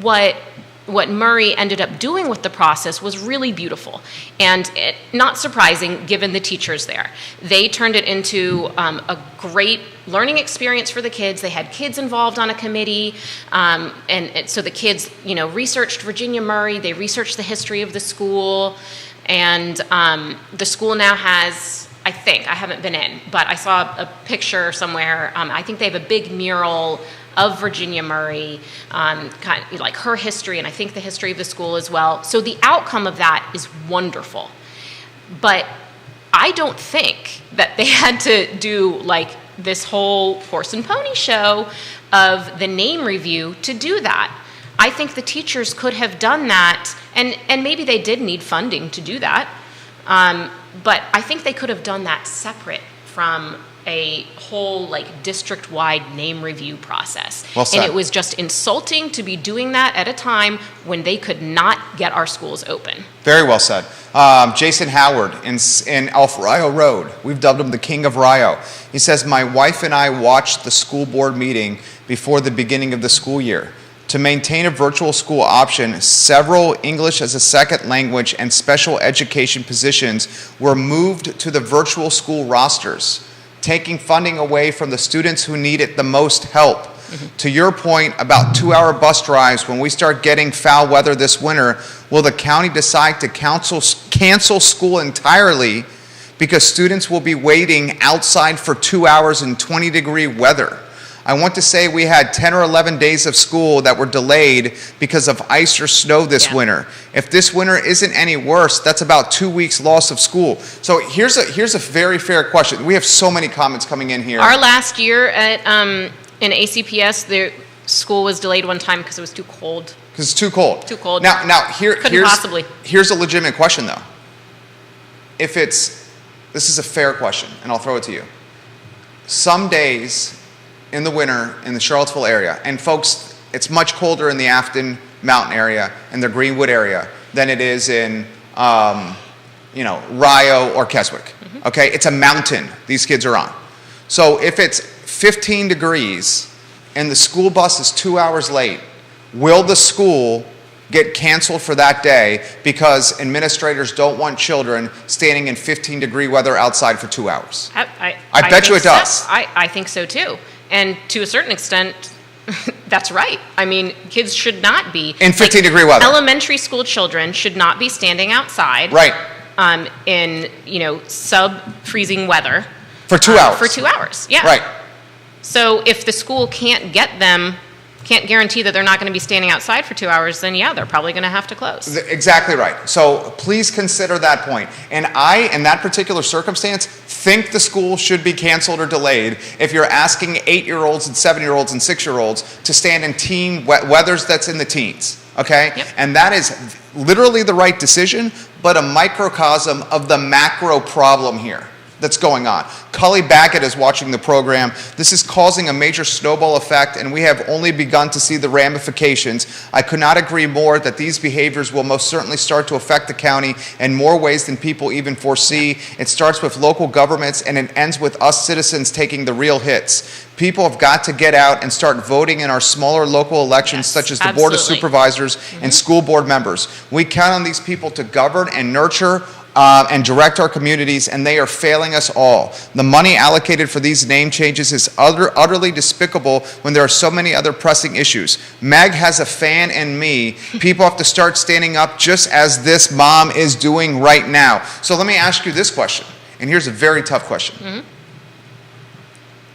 Speaker 2: what Murray ended up doing with the process was really beautiful, and not surprising given the teachers there. They turned it into a great learning experience for the kids. They had kids involved on a committee, and so the kids, researched Virginia Murray. They researched the history of the school, and the school now has, I think, I haven't been in, but I saw a picture somewhere. I think they have a big mural of Virginia Murray, kind of like her history, and I think the history of the school as well. So the outcome of that is wonderful. But I don't think that they had to do like this whole horse and pony show of the name review to do that. I think the teachers could have done that, and maybe they did need funding to do that, but I think they could have done that separate from a whole district-wide name review process.
Speaker 1: Well said.
Speaker 2: And it was just insulting to be doing that at a time when they could not get our schools open.
Speaker 1: Very well said. Jason Howard in Elf Rio Road. We've dubbed him the King of Rio. He says, my wife and I watched the school board meeting before the beginning of the school year. To maintain a virtual school option, several English as a second language and special education positions were moved to the virtual school rosters, taking funding away from the students who need it the most help. Mm-hmm. To your point about 2-hour bus drives, when we start getting foul weather this winter, will the county decide to cancel school entirely because students will be waiting outside for 2 hours in 20-degree weather? I want to say we had 10 or 11 days of school that were delayed because of ice or snow this winter. If this winter isn't any worse, that's about 2 weeks loss of school. So here's a very fair question. We have so many comments coming in here.
Speaker 2: Our last year at in ACPS, the school was delayed one time because it was too cold.
Speaker 1: Because it's too cold.
Speaker 2: Too cold.
Speaker 1: Now
Speaker 2: Possibly.
Speaker 1: Here's a legitimate question though. This is a fair question, and I'll throw it to you. Some days in the winter in the Charlottesville area, and folks, it's much colder in the Afton Mountain area and the Greenwood area than it is in, Rio or Keswick. Mm-hmm. Okay, it's a mountain these kids are on. So if it's 15 degrees and the school bus is 2 hours late, will the school get canceled for that day because administrators don't want children standing in 15-degree weather outside for 2 hours?
Speaker 2: I
Speaker 1: bet you it does.
Speaker 2: I think so too. And to a certain extent, that's right. I mean, kids should not be
Speaker 1: in 15-degree weather.
Speaker 2: Elementary school children should not be standing outside,
Speaker 1: right?
Speaker 2: In sub-freezing weather
Speaker 1: for 2 hours.
Speaker 2: For 2 hours, yeah.
Speaker 1: Right.
Speaker 2: So if the school can't guarantee that they're not going to be standing outside for 2 hours, then yeah, they're probably going to have to close.
Speaker 1: Exactly right. So please consider that point. And I, in that particular circumstance, think the school should be canceled or delayed if you're asking 8-year-olds and 7-year-olds and 6-year-olds to stand in teen weathers that's in the teens. Okay?
Speaker 2: Yep.
Speaker 1: And that is literally the right decision, but a microcosm of the macro problem here that's going on. Cully Baggett is watching the program. This is causing a major snowball effect, and we have only begun to see the ramifications. I could not agree more that these behaviors will most certainly start to affect the county in more ways than people even foresee. It starts with local governments, and it ends with us citizens taking the real hits. People have got to get out and start voting in our smaller local elections, such as the Board of Supervisors and school board members. We count on these people to govern and nurture and direct our communities, and they are failing us all. The money allocated for these name changes is utterly despicable when there are so many other pressing issues. Meg has a fan in me. People have to start standing up just as this mom is doing right now. So let me ask you this question, and here's a very tough question. Mm-hmm.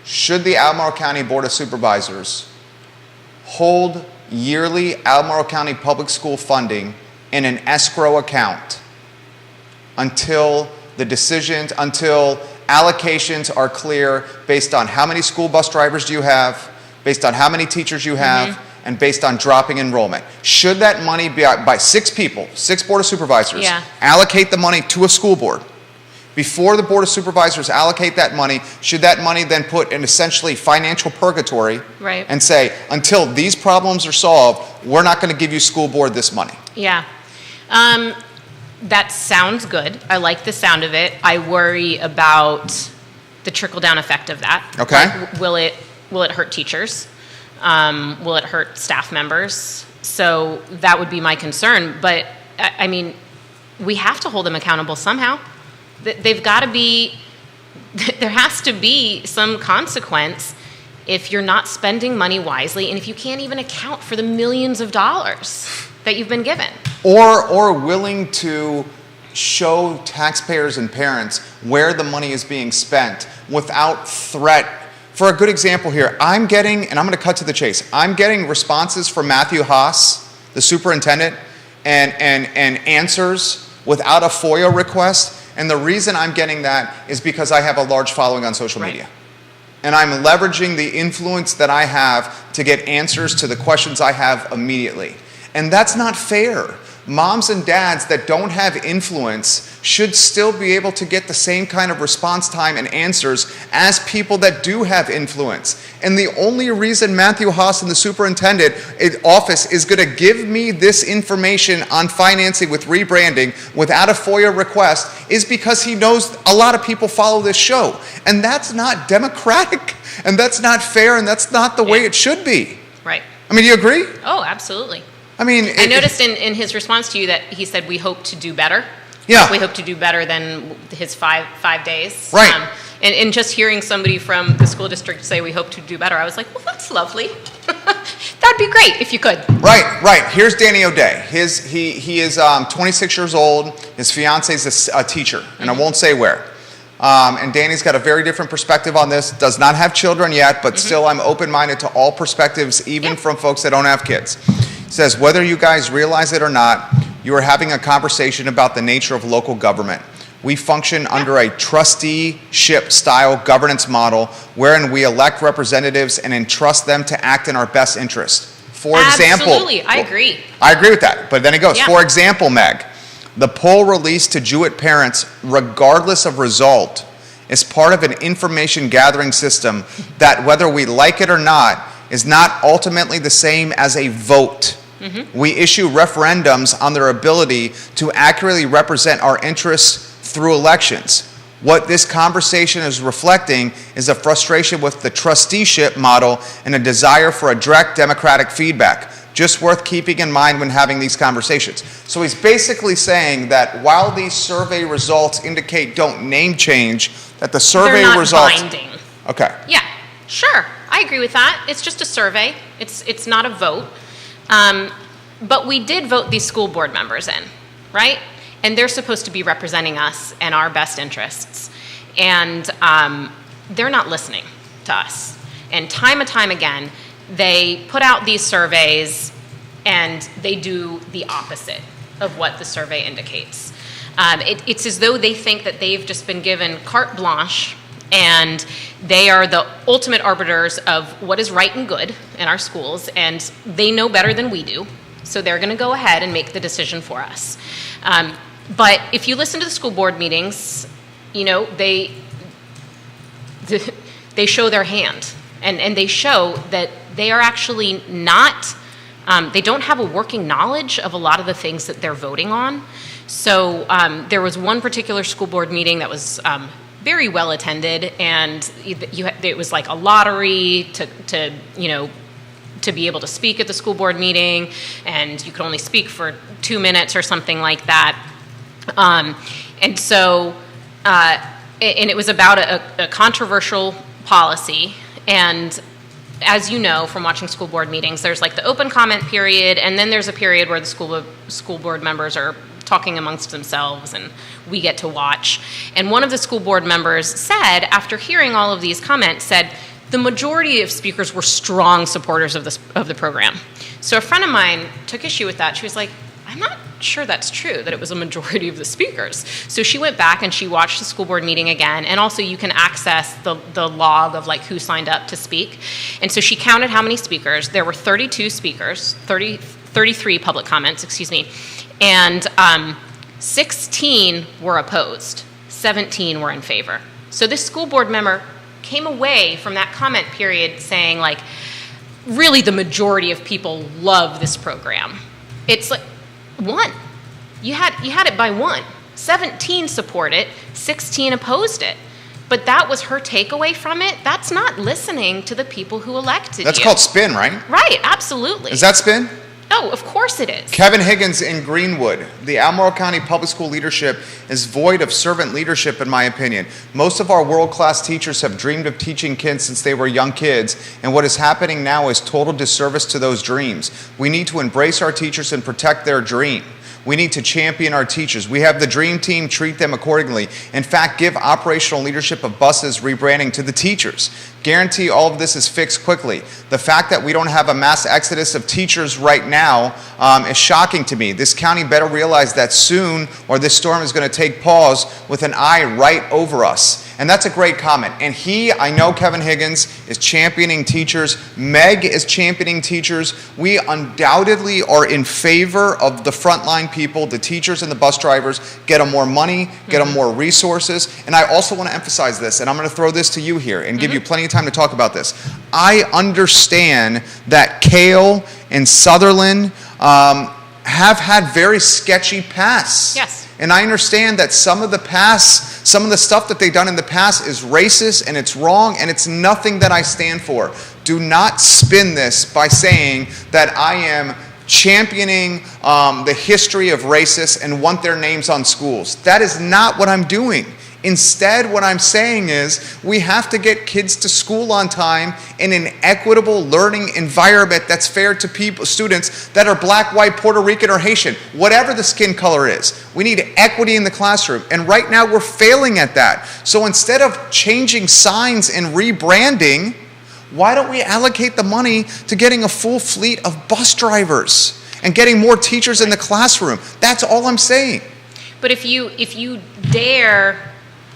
Speaker 1: Should the Albemarle County Board of Supervisors hold yearly Albemarle County public school funding in an escrow account until allocations are clear based on how many school bus drivers do you have, based on how many teachers you have, mm-hmm. and based on dropping enrollment? Should that money be by 6 people, 6 Board of Supervisors, allocate the money to a school board? Before the Board of Supervisors allocate that money, should that money then put in essentially financial purgatory and say, until these problems are solved, we're not going to give you school board this money?
Speaker 2: Yeah. That sounds good. I like the sound of it. I worry about the trickle-down effect of that.
Speaker 1: Okay.
Speaker 2: Like, will it hurt teachers? Will it hurt staff members? So that would be my concern. But, I mean, we have to hold them accountable somehow. They've got to be, there has to be some consequence if you're not spending money wisely and if you can't even account for the millions of dollars that you've been given.
Speaker 1: Or willing to show taxpayers and parents where the money is being spent without threat. For a good example here, I'm getting, and I'm going to cut to the chase, I'm getting responses from Matthew Haas, the superintendent, and answers without a FOIA request. And the reason I'm getting that is because I have a large following on social media. And I'm leveraging the influence that I have to get answers to the questions I have immediately. And that's not fair. Moms and dads that don't have influence should still be able to get the same kind of response time and answers as people that do have influence. And the only reason Matthew Haas in the superintendent office is going to give me this information on financing with rebranding without a FOIA request is because he knows a lot of people follow this show. And that's not democratic, and that's not fair, and that's not the way it should be.
Speaker 2: Right.
Speaker 1: I mean, do you agree?
Speaker 2: Oh, absolutely.
Speaker 1: I mean,
Speaker 2: I noticed in his response to you that he said, we hope to do better.
Speaker 1: Yeah.
Speaker 2: We hope to do better than his five days.
Speaker 1: Right.
Speaker 2: And just hearing somebody from the school district say, we hope to do better, I was like, well, that's lovely. That'd be great if you could.
Speaker 1: Right. Here's Danny O'Day. He is 26 years old. His fiance is a teacher, and I won't say where. And Danny's got a very different perspective on this. Does not have children yet, but still I'm open-minded to all perspectives, even from folks that don't have kids. He says, whether you guys realize it or not, you are having a conversation about the nature of local government. We function under a trusteeship-style governance model wherein we elect representatives and entrust them to act in our best interest. For example...
Speaker 2: Absolutely, I agree.
Speaker 1: I agree with that, but then it goes,
Speaker 2: Yeah.
Speaker 1: For example, Meg, the poll released to Jewett parents, regardless of result, is part of an information gathering system that, whether we like it or not, is not ultimately the same as a vote. We issue referendums on their ability to accurately represent our interests through elections. What this conversation is reflecting is a frustration with the trusteeship model and a desire for a direct democratic feedback. Just worth keeping in mind when having these conversations. So he's basically saying that while these survey results indicate don't name change, that the survey
Speaker 2: They're not
Speaker 1: results...
Speaker 2: binding.
Speaker 1: Okay.
Speaker 2: Yeah, sure. I agree with that. It's just a survey. It's not a vote. But we did vote these school board members in, right? And they're supposed to be representing us and our best interests. And they're not listening to us. And time again, they put out these surveys and they do the opposite of what the survey indicates. It's as though they think that they've just been given carte blanche and they are the ultimate arbiters of what is right and good in our schools, and they know better than we do, so they're going to go ahead and make the decision for us. But if you listen to the school board meetings, you know, they show their hand, and they show that they are actually not, they don't have a working knowledge of a lot of the things that they're voting on. So there was one particular school board meeting that was very well attended, and it was like a lottery to be able to speak at the school board meeting, and you could only speak for 2 minutes or something like that. And so, and it was about a controversial policy, and as you know from watching school board meetings, there's like the open comment period, and then there's a period where the school board members are talking amongst themselves and we get to watch. And one of the school board members said, after hearing all of these comments, said the majority of speakers were strong supporters of the program. So a friend of mine took issue with that. She was like, I'm not sure that's true, that it was a majority of the speakers. So she went back and she watched the school board meeting again, and also you can access the log of like who signed up to speak. And so she counted how many speakers. There were 32 speakers, 33 public comments, excuse me, and 16 were opposed, 17 were in favor. So this school board member came away from that comment period saying, like, really the majority of people love this program. It's like one. You had it by one. 17 support it, 16 opposed it. But that was her takeaway from it. That's not listening to the people who elected
Speaker 1: That's
Speaker 2: you.
Speaker 1: called spin, right?
Speaker 2: Right, absolutely.
Speaker 1: Is that spin?
Speaker 2: Oh, of course it is.
Speaker 1: Kevin Higgins in Greenwood. The Albemarle County Public School leadership is void of servant leadership, in my opinion. Most of our world-class teachers have dreamed of teaching kids since they were young kids, and what is happening now is total disservice to those dreams. We need to embrace our teachers and protect their dream. We need to champion our teachers. We have the dream team, treat them accordingly. In fact, give operational leadership of buses rebranding to the teachers. Guarantee all of this is fixed quickly. The fact that we don't have a mass exodus of teachers right now is shocking to me. This county better realize that soon, or this storm is going to take pause with an eye right over us. And that's a great comment. And I know Kevin Higgins is championing teachers. Meg is championing teachers. We undoubtedly are in favor of the frontline people, the teachers and the bus drivers. Get them more money, get them more resources. And I also want to emphasize this, and I'm going to throw this to you here and give you plenty of time to talk about this. I understand that Cale and Sutherland have had very sketchy pasts.
Speaker 2: Yes.
Speaker 1: And I understand that some of the stuff that they've done in the past is racist and it's wrong and it's nothing that I stand for. Do not spin this by saying that I am championing the history of racists and want their names on schools. That is not what I'm doing. Instead, what I'm saying is we have to get kids to school on time in an equitable learning environment that's fair to students that are black, white, Puerto Rican, or Haitian, whatever the skin color is. We need equity in the classroom, and right now we're failing at that. So instead of changing signs and rebranding, why don't we allocate the money to getting a full fleet of bus drivers and getting more teachers in the classroom? That's all I'm saying.
Speaker 2: But if you dare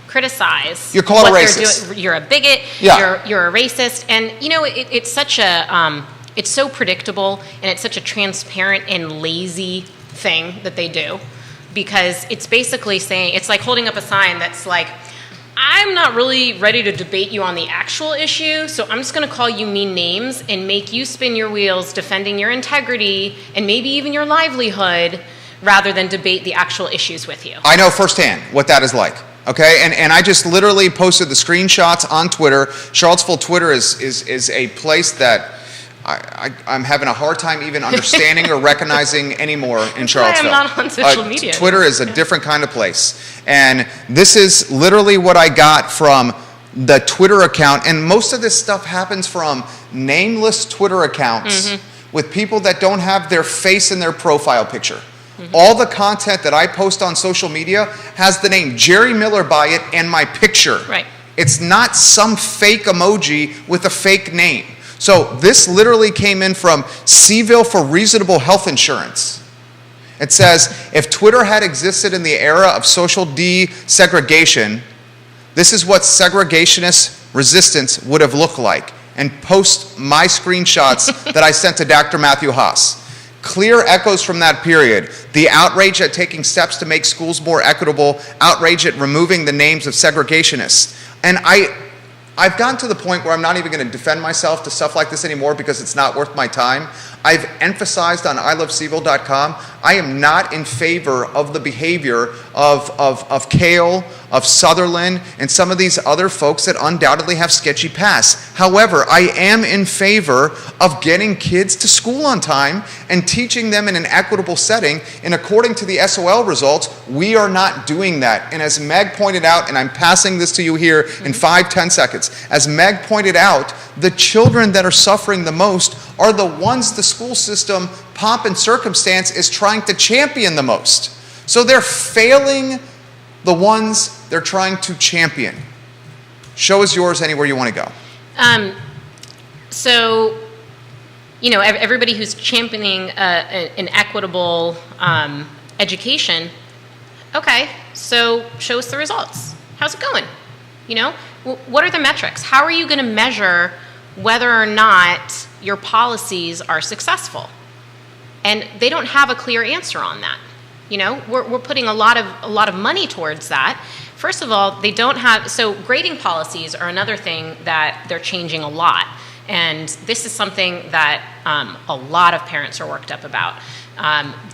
Speaker 2: criticize,
Speaker 1: you're called a
Speaker 2: what they're
Speaker 1: racist.
Speaker 2: doing, you're a bigot.
Speaker 1: Yeah.
Speaker 2: You're a racist, and it's such a it's so predictable, and it's such a transparent and lazy thing that they do, because it's basically saying, it's like holding up a sign that's like, I'm not really ready to debate you on the actual issue, so I'm just going to call you mean names and make you spin your wheels defending your integrity and maybe even your livelihood, rather than debate the actual issues with you.
Speaker 1: I know firsthand what that is like. Okay, and I just literally posted the screenshots on Twitter. Charlottesville Twitter is a place that I'm having a hard time even understanding or recognizing anymore in Charlottesville.
Speaker 2: I'm not on social media.
Speaker 1: Twitter is a different kind of place. And this is literally what I got from the Twitter account. And most of this stuff happens from nameless Twitter accounts with people that don't have their face in their profile picture. All the content that I post on social media has the name Jerry Miller by it and my picture.
Speaker 2: Right.
Speaker 1: It's not some fake emoji with a fake name. So this literally came in from Seville for Reasonable Health Insurance. It says, if Twitter had existed in the era of social desegregation, this is what segregationist resistance would have looked like. And post my screenshots that I sent to Dr. Matthew Haas. Clear echoes from that period. The outrage at taking steps to make schools more equitable, outrage at removing the names of segregationists. And I've gotten to the point where I'm not even going to defend myself to stuff like this anymore because it's not worth my time. I've emphasized on iloveseville.com, I am not in favor of the behavior of Cale, of Sutherland, and some of these other folks that undoubtedly have sketchy pasts. However, I am in favor of getting kids to school on time and teaching them in an equitable setting. And according to the SOL results, we are not doing that. And as Meg pointed out, and I'm passing this to you here in 5-10 seconds, as Meg pointed out, the children that are suffering the most are the ones the school system, pomp and circumstance, is trying to champion the most. So they're failing the ones they're trying to champion. Show us yours anywhere you want to go.
Speaker 2: So, everybody who's championing an equitable education, okay, so show us the results. How's it going? What are the metrics? How are you going to measure whether or not your policies are successful? And they don't have a clear answer on that. We're putting a lot of money towards that. First of all, they don't have, so grading policies are another thing that they're changing a lot. And this is something that a lot of parents are worked up about.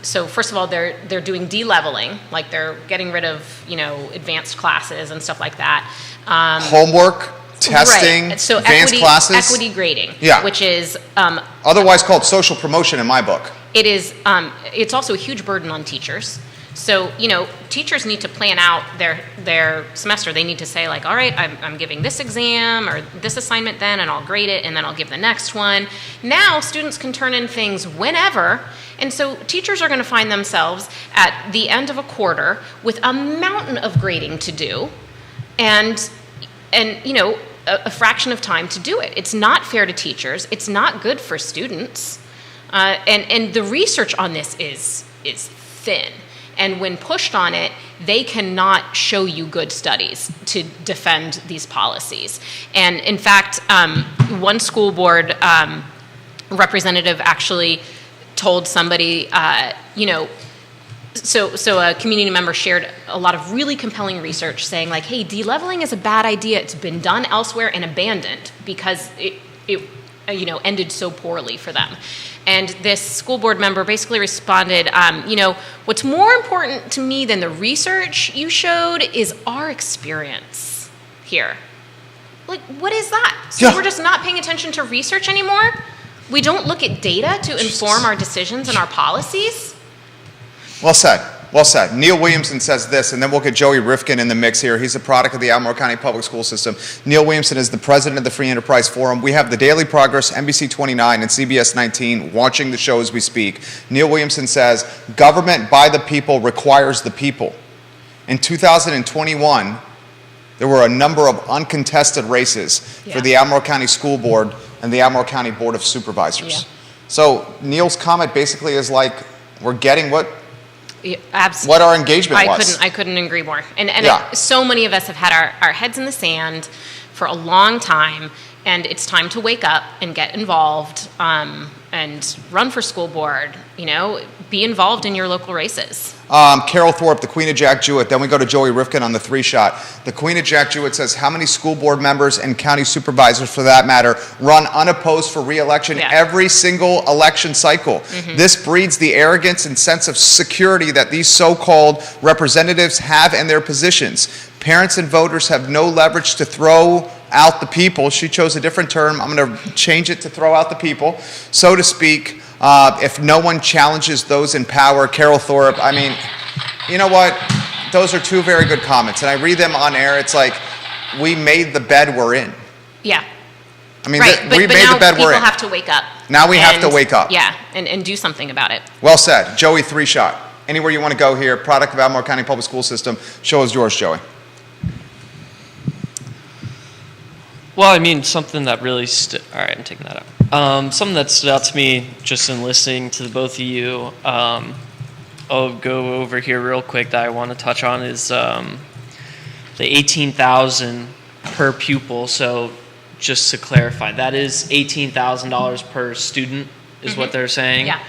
Speaker 2: So first of all, they're doing de-leveling, like they're getting rid of, advanced classes and stuff like that.
Speaker 1: Homework, testing,
Speaker 2: right. So
Speaker 1: advanced classes.
Speaker 2: Equity grading,
Speaker 1: Yeah.
Speaker 2: which is
Speaker 1: Otherwise called social promotion in my book.
Speaker 2: it is. It's also a huge burden on teachers. So, teachers need to plan out their semester. They need to say, like, all right, I'm giving this exam or this assignment then, and I'll grade it, and then I'll give the next one. Now, students can turn in things whenever, and so teachers are going to find themselves at the end of a quarter with a mountain of grading to do, and a fraction of time to do it. It's not fair to teachers. It's not good for students. And the research on this is thin. And when pushed on it, they cannot show you good studies to defend these policies. And in fact, one school board representative actually told somebody, so a community member shared a lot of really compelling research saying, like, hey, de-leveling is a bad idea. It's been done elsewhere and abandoned because it ended so poorly for them. And this school board member basically responded, what's more important to me than the research you showed is our experience here. Like, what is that? So we're just not paying attention to research anymore? We don't look at data to inform our decisions and our policies?
Speaker 1: Well said. Well said. Neil Williamson says this, and then we'll get Joey Rifkin in the mix here. He's a product of the Albemarle County Public School System. Neil Williamson is the president of the Free Enterprise Forum. We have the Daily Progress, NBC 29, and CBS 19 watching the show as we speak. Neil Williamson says, government by the people requires the people. In 2021, there were a number of uncontested races for the Albemarle County School Board and the Albemarle County Board of Supervisors.
Speaker 2: Yeah.
Speaker 1: So Neil's comment basically is like, we're getting what
Speaker 2: Absolutely.
Speaker 1: our engagement was.
Speaker 2: I couldn't agree more. And
Speaker 1: Yeah.
Speaker 2: so many of us have had our heads in the sand for a long time, and it's time to wake up and get involved and run for school board. Be involved in your local races.
Speaker 1: Carol Thorpe, the Queen of Jack Jewett. Then we go to Joey Rifkin on the 3-shot. The Queen of Jack Jewett says, how many school board members and county supervisors, for that matter, run unopposed for re-election every single election cycle? Mm-hmm. This breeds the arrogance and sense of security that these so-called representatives have in their positions. Parents and voters have no leverage to throw out the people. She chose a different term. I'm going to change it to throw out the people, so to speak. If no one challenges those in power. Carol Thorpe, I mean, you know what? Those are two very good comments. And I read them on air. It's like, we made the bed we're in.
Speaker 2: Yeah.
Speaker 1: I mean,
Speaker 2: right.
Speaker 1: we made the bed we're in.
Speaker 2: People have to wake up.
Speaker 1: Now we have to wake up.
Speaker 2: Yeah, and do something about it.
Speaker 1: Well said. Joey, 3-shot. Anywhere you want to go here, product of Albemarle County Public School System. Show is yours, Joey.
Speaker 3: Well, I mean, something that really all right, I'm taking that out. Something that stood out to me just in listening to the both of you, I'll go over here real quick that I want to touch on is the $18,000 per pupil. So just to clarify, that is $18,000 per student is what they're saying?
Speaker 2: Yeah.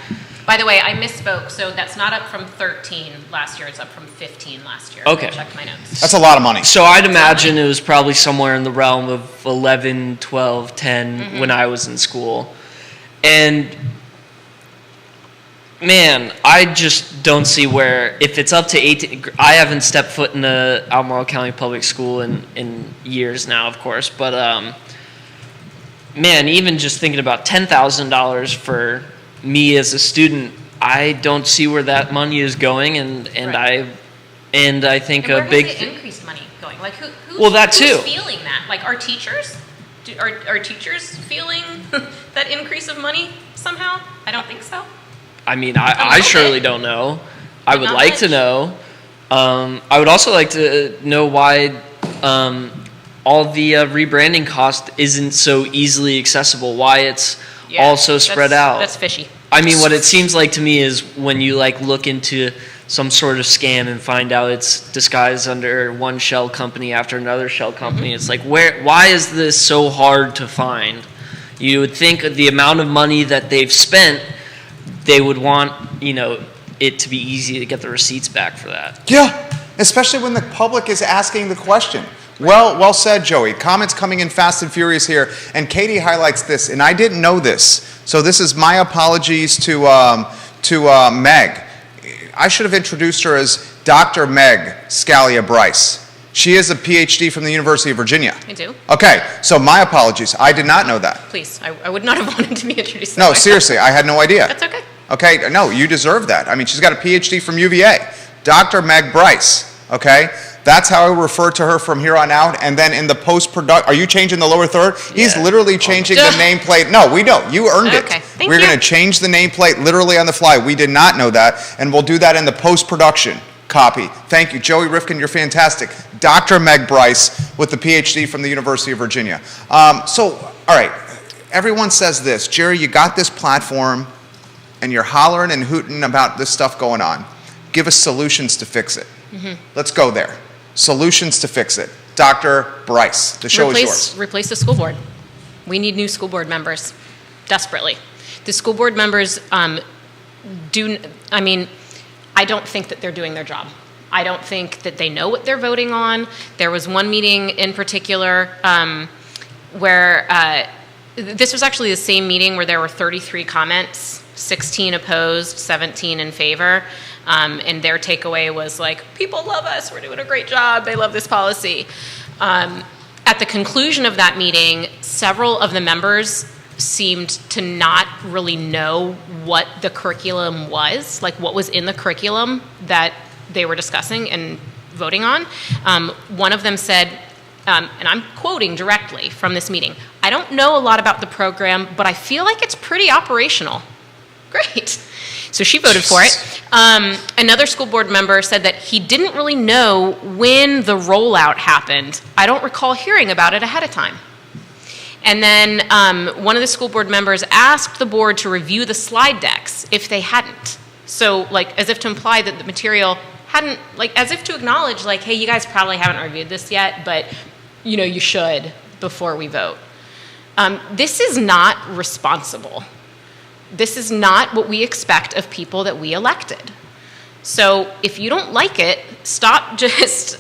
Speaker 2: By the way, I misspoke. So that's not up from 13 last year. It's up from 15 last year.
Speaker 3: Okay.
Speaker 2: I checked my notes.
Speaker 1: That's a lot of money.
Speaker 3: So I'd imagine it was probably somewhere in the realm of 11, 12, 10 when I was in school. And man, I just don't see where, if it's up to 18, I haven't stepped foot in a Albemarle County Public School in years now, of course, but man, even just thinking about $10,000 for me as a student, I don't see where that money is going, and right. I think
Speaker 2: and
Speaker 3: a big
Speaker 2: has the increased money going? Like who's,
Speaker 3: well, that too.
Speaker 2: Who's feeling that? Like our teachers? Are teachers feeling that increase of money somehow? I don't think so.
Speaker 3: I mean, I surely don't know. I would like to know. I would also like to know why all the rebranding cost isn't so easily accessible. Why it's all so spread out.
Speaker 2: That's fishy.
Speaker 3: I mean, what it seems like to me is when you look into some sort of scam and find out it's disguised under one shell company after another shell company. It's like, why is this so hard to find? You would think the amount of money that they've spent, they would want, it to be easy to get the receipts back for that.
Speaker 1: Yeah, especially when the public is asking the question. Well said, Joey. Comments coming in fast and furious here. And Katie highlights this, and I didn't know this. So this is my apologies to to Meg. I should have introduced her as Dr. Meg Scalia Bryce. She is a PhD from the University of Virginia.
Speaker 2: I do.
Speaker 1: Okay, so my apologies. I did not know that.
Speaker 2: Please, I would not have wanted to be introduced.
Speaker 1: No, seriously, I had no idea.
Speaker 2: That's okay.
Speaker 1: Okay, no, you deserve that. I mean, she's got a PhD from UVA. Dr. Meg Bryce, okay? That's how I refer to her from here on out. And then in the post-production, are you changing the lower third? He's literally changing the nameplate. No, we don't. You earned it.
Speaker 2: Okay, thank
Speaker 1: We're
Speaker 2: you.
Speaker 1: going to change the nameplate literally on the fly. We did not know that, and we'll do that in the post-production copy. Thank you. Joey Rifkin, you're fantastic. Dr. Meg Bryce with the PhD from the University of Virginia. So, all right, everyone says this. Jerry, you got this platform, and you're hollering and hooting about this stuff going on. Give us solutions to fix it. Let's go there. Solutions to fix it. Dr. Bryce, the show is yours.
Speaker 2: Replace the school board. We need new school board members, desperately. The school board members I don't think that they're doing their job. I don't think that they know what they're voting on. There was one meeting in particular where this was actually the same meeting where there were 33 comments, 16 opposed, 17 in favor. And their takeaway was like, people love us, we're doing a great job, they love this policy. At the conclusion of that meeting, several of the members seemed to not really know what the curriculum was, like what was in the curriculum that they were discussing and voting on. One of them said, and I'm quoting directly from this meeting, "I don't know a lot about the program, but I feel like it's pretty operational." Great. So she voted for it. Another school board member said that he didn't really know when the rollout happened. "I don't recall hearing about it ahead of time." And then one of the school board members asked the board to review the slide decks if they hadn't. So, like, as if to imply that the material hadn't, like, as if to acknowledge, like, hey, you guys probably haven't reviewed this yet, but, you know, you should before we vote. This is not responsible. This is not what we expect of people that we elected. So if you don't like it, stop just,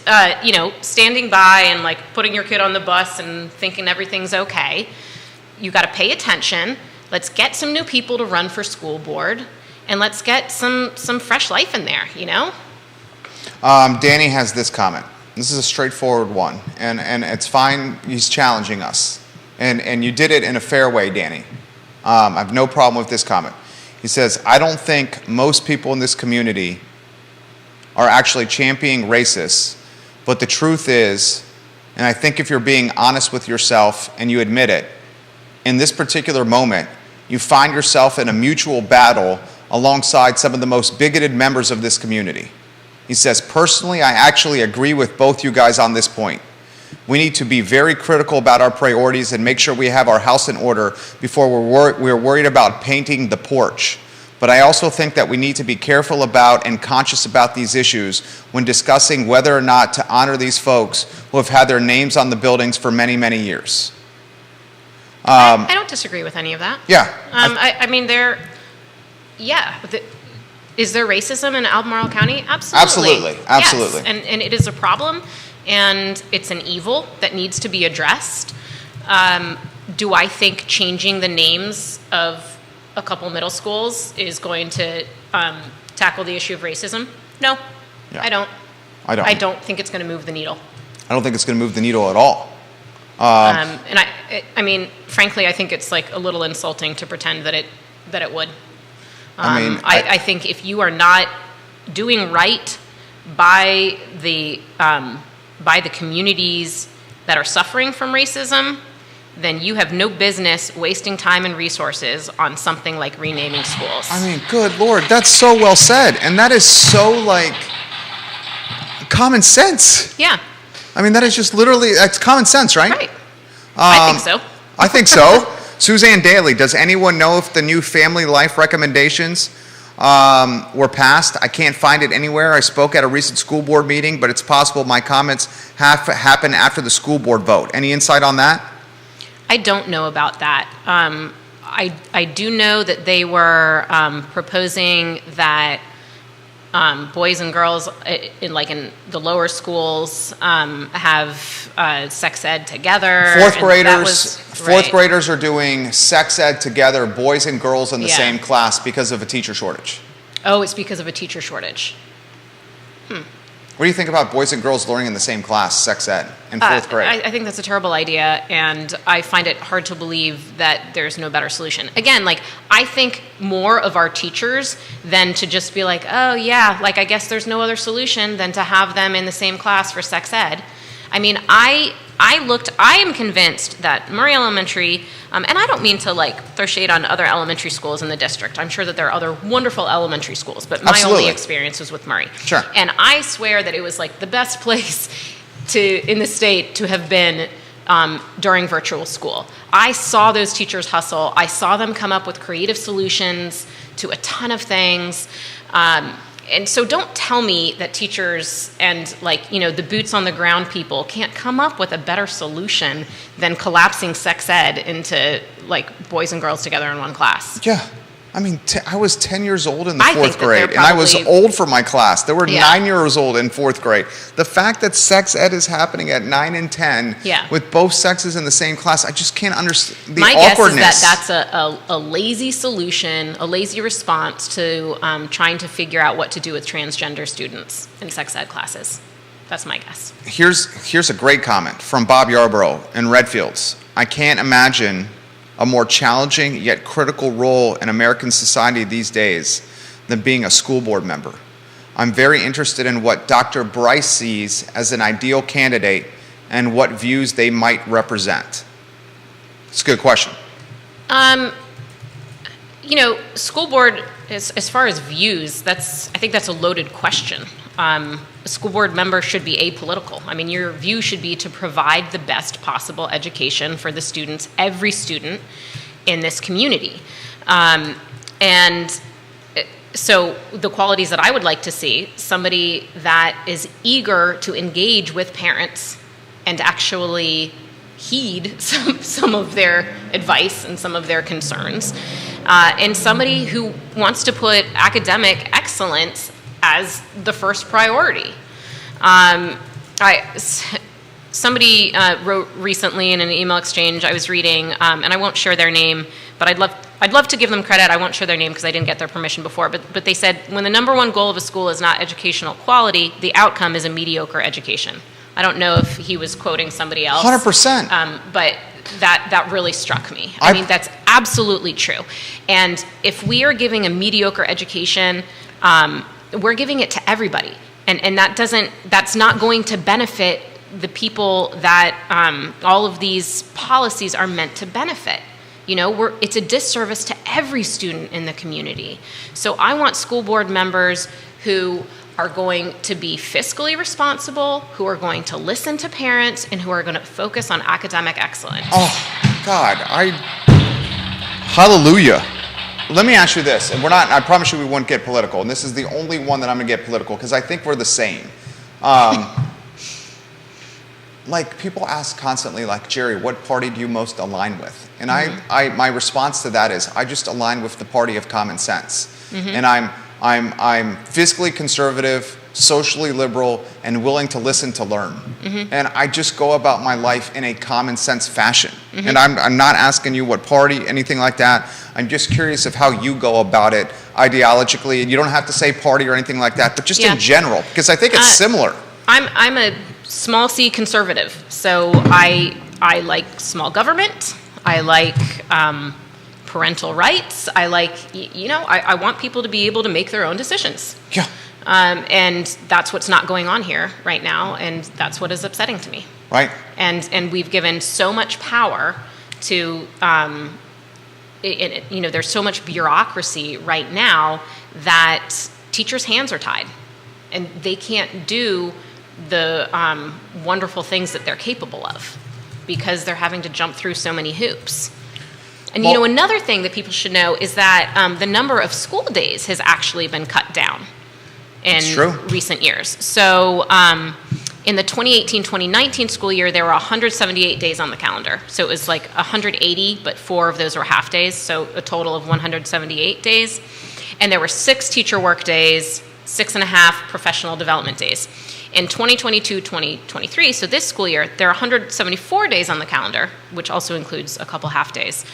Speaker 2: standing by and like putting your kid on the bus and thinking everything's okay. You got to pay attention. Let's get some new people to run for school board, and let's get some fresh life in there, you know?
Speaker 1: Danny has this comment. This is a straightforward one, and it's fine. He's challenging us, and you did it in a fair way, Danny. I have no problem with this comment. He says, "I don't think most people in this community are actually championing racists, but the truth is, and I think if you're being honest with yourself and you admit it, in this particular moment, you find yourself in a mutual battle alongside some of the most bigoted members of this community." He says, "Personally, I actually agree with both you guys on this point. We need to be very critical about our priorities and make sure we have our house in order before we're worried about painting the porch. But I also think that we need to be careful about and conscious about these issues when discussing whether or not to honor these folks who have had their names on the buildings for many, many years."
Speaker 2: I don't disagree with any of that.
Speaker 1: Yeah.
Speaker 2: Is there racism in Albemarle County? Absolutely.
Speaker 1: Absolutely.
Speaker 2: Yes. And it is a problem, and it's an evil that needs to be addressed. Do I think changing the names of a couple middle schools is going to tackle the issue of racism? No,
Speaker 1: Yeah.
Speaker 2: I don't.
Speaker 1: I don't.
Speaker 2: think it's going to move the needle.
Speaker 1: I don't think it's going to move the needle at all.
Speaker 2: Frankly, I think it's like a little insulting to pretend that it would.
Speaker 1: I
Speaker 2: I think if you are not doing right by the communities that are suffering from racism, then you have no business wasting time and resources on something like renaming schools.
Speaker 1: I mean, good Lord, that's so well said. And that is so, like, common sense.
Speaker 2: Yeah.
Speaker 1: I mean, that is just literally, that's common sense, right?
Speaker 2: Right. I think so.
Speaker 1: I think so. Suzanne Daly, does anyone know if the new family life recommendations were passed? I can't find it anywhere. I spoke at a recent school board meeting, but it's possible my comments happened after the school board vote. Any insight on that?
Speaker 2: I don't know about that. I do know that they were proposing that boys and girls in the lower schools have sex ed together.
Speaker 1: Fourth graders are doing sex ed together, boys and girls in the same class because of a teacher shortage.
Speaker 2: Oh, it's because of a teacher shortage.
Speaker 1: What do you think about boys and girls learning in the same class, sex ed, in fourth grade?
Speaker 2: I think that's a terrible idea, and I find it hard to believe that there's no better solution. Again, like, I think more of our teachers than to just be like, oh yeah, like, I guess there's no other solution than to have them in the same class for sex ed. I mean, I am convinced that Murray Elementary, and I don't mean to like throw shade on other elementary schools in the district. I'm sure that there are other wonderful elementary schools, but my
Speaker 1: Absolutely.
Speaker 2: only experience was with Murray.
Speaker 1: Sure.
Speaker 2: And I swear that it was like the best place in the state to have been during virtual school. I saw those teachers hustle. I saw them come up with creative solutions to a ton of things. And so don't tell me that teachers and, like, you know, the boots on the ground people can't come up with a better solution than collapsing sex ed into, like, boys and girls together in one class.
Speaker 1: Yeah. I mean, I was 10 years old in the
Speaker 2: I think
Speaker 1: fourth
Speaker 2: that they're
Speaker 1: grade, and I was
Speaker 2: probably-
Speaker 1: old for my class. There were
Speaker 2: Yeah.
Speaker 1: 9 years old in fourth grade. The fact that sex ed is happening at 9 and 10
Speaker 2: Yeah.
Speaker 1: with both sexes in the same class, I just can't understand the
Speaker 2: My
Speaker 1: awkwardness.
Speaker 2: guess is that that's a lazy solution, a lazy response to trying to figure out what to do with transgender students in sex ed classes. That's my guess.
Speaker 1: Here's a great comment from Bob Yarborough in Redfields. I can't imagine a more challenging yet critical role in American society these days than being a school board member. I'm very interested in what Dr. Bryce sees as an ideal candidate and what views they might represent. It's a good question.
Speaker 2: You know, school board, as far as views, I think that's a loaded question. A school board member should be apolitical. I mean, your view should be to provide the best possible education for the students, every student in this community. And so the qualities that I would like to see, somebody that is eager to engage with parents and actually heed some of their advice and some of their concerns, and somebody who wants to put academic excellence as the first priority. Somebody wrote recently in an email exchange I was reading, and I won't share their name, but I'd love to give them credit. I won't share their name because I didn't get their permission before, but they said, when the number one goal of a school is not educational quality, the outcome is a mediocre education. I don't know if he was quoting somebody else.
Speaker 1: 100%.
Speaker 2: But that really struck me. I mean, that's absolutely true. And if we are giving a mediocre education, we're giving it to everybody. And that's not going to benefit the people that all of these policies are meant to benefit. You know, it's a disservice to every student in the community. So I want school board members who are going to be fiscally responsible, who are going to listen to parents, and who are going to focus on academic excellence.
Speaker 1: Oh, God, hallelujah. Let me ask you this, and I promise you we won't get political, and this is the only one that I'm going to get political, because I think we're the same. Like, people ask constantly, like, Jerry, what party do you most align with? And my response to that is, I just align with the party of common sense. And I'm fiscally conservative, socially liberal, and willing to listen to learn. And I just go about my life in a common sense fashion. And I'm not asking you what party, anything like that. I'm just curious of how you go about it ideologically. And you don't have to say party or anything like that, but just in general, because I think it's similar.
Speaker 2: I'm a small c conservative, so I like small government. I like parental rights. I like, I want people to be able to make their own decisions.
Speaker 1: Yeah.
Speaker 2: And that's what's not going on here right now, and that's what is upsetting to me.
Speaker 1: Right.
Speaker 2: And we've given so much power to, there's so much bureaucracy right now that teachers' hands are tied, and they can't do the wonderful things that they're capable of because they're having to jump through so many hoops. And another thing that people should know is that the number of school days has actually been cut down in recent years. So in the 2018-2019 school year, there were 178 days on the calendar. So it was like 180, but 4 of those were half days, so a total of 178 days. And there were 6 teacher work days, 6.5 professional development days. In 2022-2023, so this school year, there are 174 days on the calendar, which also includes a couple half days.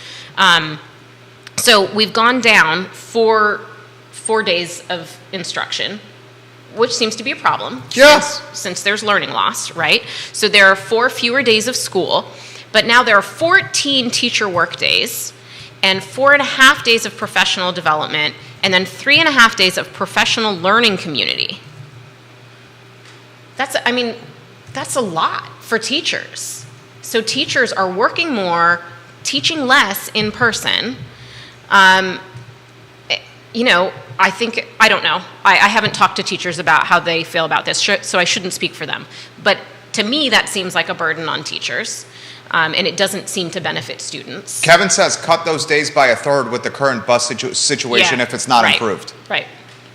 Speaker 2: So we've gone down 4 4 days of instruction, which seems to be a problem
Speaker 1: Yeah.
Speaker 2: since there's learning loss, right? So there are 4 fewer days of school, but now there are 14 teacher work days and 4.5 days of professional development, and then 3.5 days of professional learning community. That's a lot for teachers. So teachers are working more, teaching less in person. I don't know. I haven't talked to teachers about how they feel about this, so I shouldn't speak for them. But to me, that seems like a burden on teachers, and it doesn't seem to benefit students.
Speaker 1: Kevin says cut those days by a third with the current bus situation if it's not improved.
Speaker 2: Right.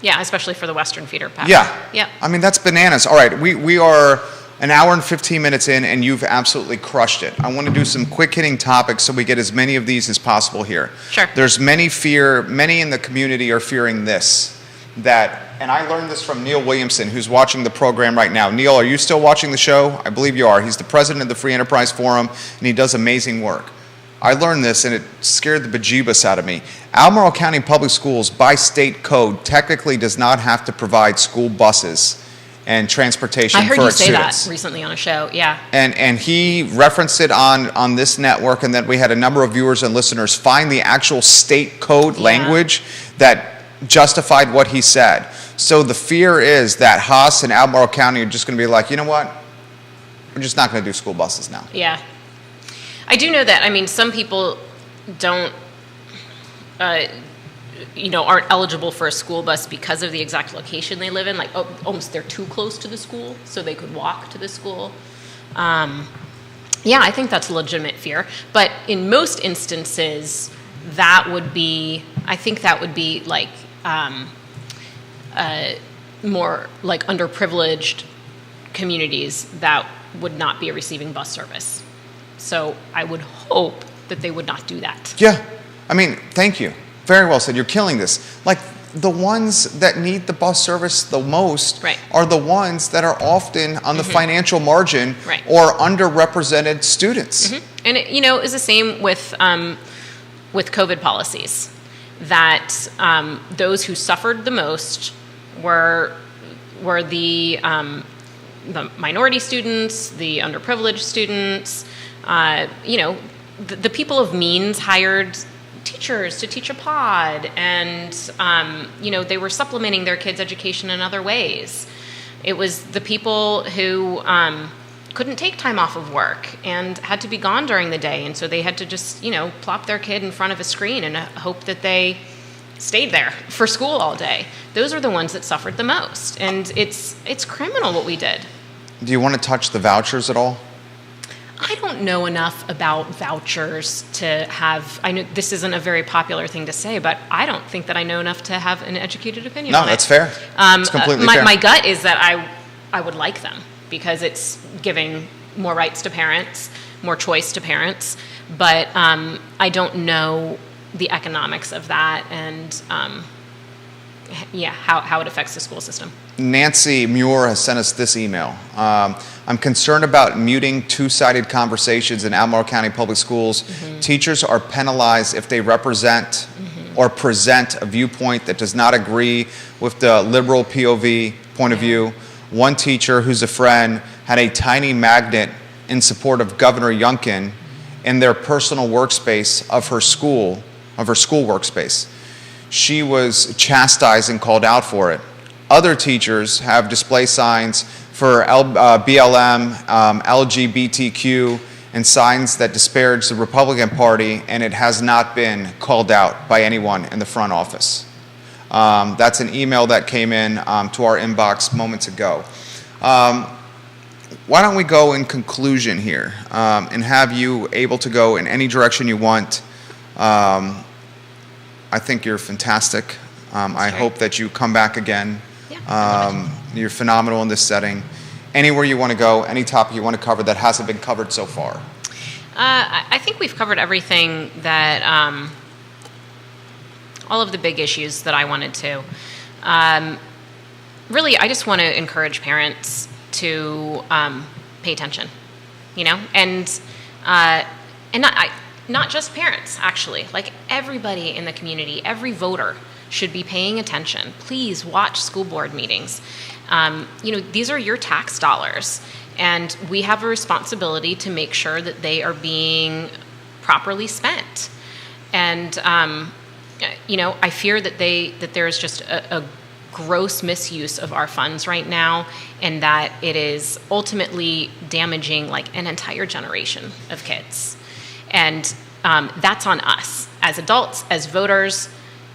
Speaker 2: Yeah, especially for the Western feeder pattern.
Speaker 1: Yeah.
Speaker 2: Yeah.
Speaker 1: I mean, that's bananas. All right, we are an hour and 15 minutes in, and you've absolutely crushed it. I want to do some quick-hitting topics so we get as many of these as possible here.
Speaker 2: Sure.
Speaker 1: There's many in the community are fearing this, and I learned this from Neil Williamson, who's watching the program right now. Neil, are you still watching the show? I believe you are. He's the president of the Free Enterprise Forum, and he does amazing work. I learned this, and it scared the bejeebus out of me. Albemarle County Public Schools, by state code, technically does not have to provide school buses and transportation
Speaker 2: I heard
Speaker 1: for
Speaker 2: you
Speaker 1: its
Speaker 2: say
Speaker 1: students.
Speaker 2: that recently on a show, yeah.
Speaker 1: And he referenced it on this network, and then we had a number of viewers and listeners find the actual state code language that justified what he said. So the fear is that Haas and Albemarle County are just going to be like, you know what? We're just not going to do school buses now.
Speaker 2: Yeah. I do know that, some people don't, aren't eligible for a school bus because of the exact location they live in. Like, almost they're too close to the school, so they could walk to the school. I think that's a legitimate fear. But in most instances, that would be like more like underprivileged communities that would not be receiving bus service. So I would hope that they would not do that.
Speaker 1: Yeah. Thank you. Very well said. You're killing this. Like, the ones that need the bus service the most are the ones that are often on the financial margin or underrepresented students.
Speaker 2: And it is the same with COVID policies, that those who suffered the most were the minority students, the underprivileged students. The people of means hired teachers to teach a pod, and they were supplementing their kids' education in other ways. It was the people who couldn't take time off of work and had to be gone during the day, and so they had to just plop their kid in front of a screen and hope that they stayed there for school all day. Those are the ones that suffered the most, and it's criminal what we did.
Speaker 1: Do you want to touch the vouchers at all?
Speaker 2: I don't know enough about vouchers to have, I know this isn't a very popular thing to say, but I don't think that I know enough to have an educated opinion on it.
Speaker 1: No, that's fair. It's completely fair.
Speaker 2: My gut is that I would like them, because it's giving more rights to parents, more choice to parents, but I don't know the economics of that and how it affects the school system.
Speaker 1: Nancy Muir has sent us this email. I'm concerned about muting two-sided conversations in Albemarle County Public Schools. Teachers are penalized if they represent or present a viewpoint that does not agree with the liberal POV point of view. One teacher, who's a friend, had a tiny magnet in support of Governor Youngkin in their personal workspace of her school workspace. She was chastised and called out for it. Other teachers have display signs for BLM, LGBTQ, and signs that disparage the Republican Party, and it has not been called out by anyone in the front office. That's an email that came in to our inbox moments ago. Why don't we go in conclusion here and have you able to go in any direction you want. I think you're fantastic. I hope that you come back again. You're phenomenal in this setting. Anywhere you want to go, any topic you want to cover that hasn't been covered so far.
Speaker 2: I think we've covered everything that, all of the big issues that I wanted to. Really, I just want to encourage parents to pay attention, and not just parents, actually, like everybody in the community, every voter should be paying attention. Please watch school board meetings. These are your tax dollars, and we have a responsibility to make sure that they are being properly spent. And I fear that there is just a gross misuse of our funds right now, and that it is ultimately damaging like an entire generation of kids. And that's on us as adults, as voters,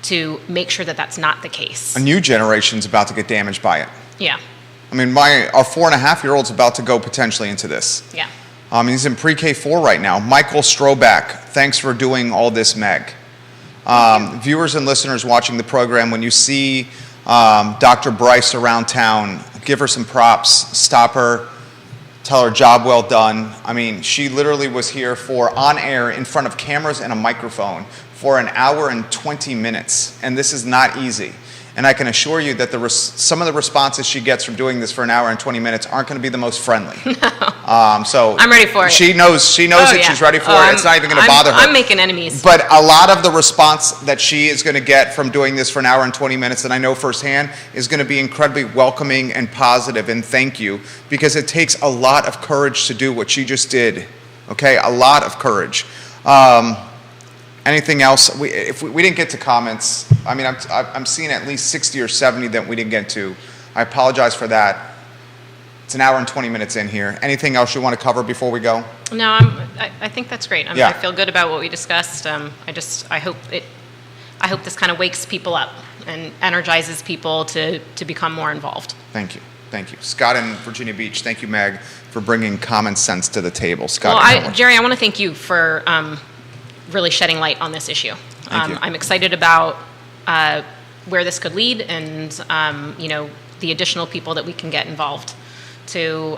Speaker 2: to make sure that that's not the case.
Speaker 1: A new generation's about to get damaged by it.
Speaker 2: Yeah.
Speaker 1: I mean, our 4.5-year-old's about to go potentially into this.
Speaker 2: Yeah.
Speaker 1: He's in pre-K4 right now. Michael Stroback, thanks for doing all this, Meg. Viewers and listeners watching the program, when you see Dr. Bryce around town, give her some props, stop her, tell her job well done. I mean, she literally was here on air in front of cameras and a microphone for an hour and 20 minutes, and this is not easy. And I can assure you that some of the responses she gets from doing this for an hour and 20 minutes aren't going to be the most friendly. So
Speaker 2: I'm ready for it.
Speaker 1: She knows it.
Speaker 2: Yeah.
Speaker 1: She's ready for it. It's not even going to bother her.
Speaker 2: I'm making enemies.
Speaker 1: But a lot of the response that she is going to get from doing this for an hour and 20 minutes, that I know firsthand, is going to be incredibly welcoming and positive, and thank you, because it takes a lot of courage to do what she just did. Okay, a lot of courage. Anything else? If we didn't get to comments, I mean, I'm seeing at least 60 or 70 that we didn't get to. I apologize for that. It's an hour and 20 minutes in here. Anything else you want to cover before we go?
Speaker 2: No, I think that's great.
Speaker 1: Yeah.
Speaker 2: I feel good about what we discussed. I hope this kind of wakes people up and energizes people to become more involved.
Speaker 1: Thank you. Scott in Virginia Beach, thank you, Meg, for bringing common sense to the table. Scott.
Speaker 2: Well, Jerry, I want to thank you for really shedding light on this issue.
Speaker 1: Thank you.
Speaker 2: I'm excited about where this could lead, and the additional people that we can get involved to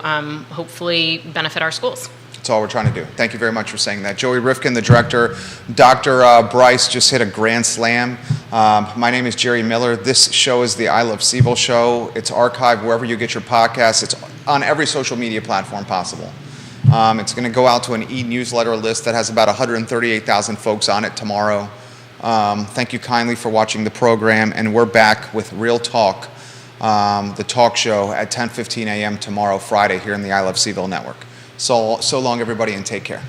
Speaker 2: hopefully benefit our schools.
Speaker 1: That's all we're trying to do. Thank you very much for saying that. Joey Rifkin, the director. Dr. Bryce just hit a grand slam. My name is Jerry Miller. This show is the I Love Seville show. It's archived wherever you get your podcasts. It's on every social media platform possible. It's going to go out to an e-newsletter list that has about 138,000 folks on it tomorrow. Thank you kindly for watching the program, and we're back with Real Talk, the talk show at 10:15 a.m. tomorrow, Friday, here in the I Love Seville network. So long, everybody, and take care.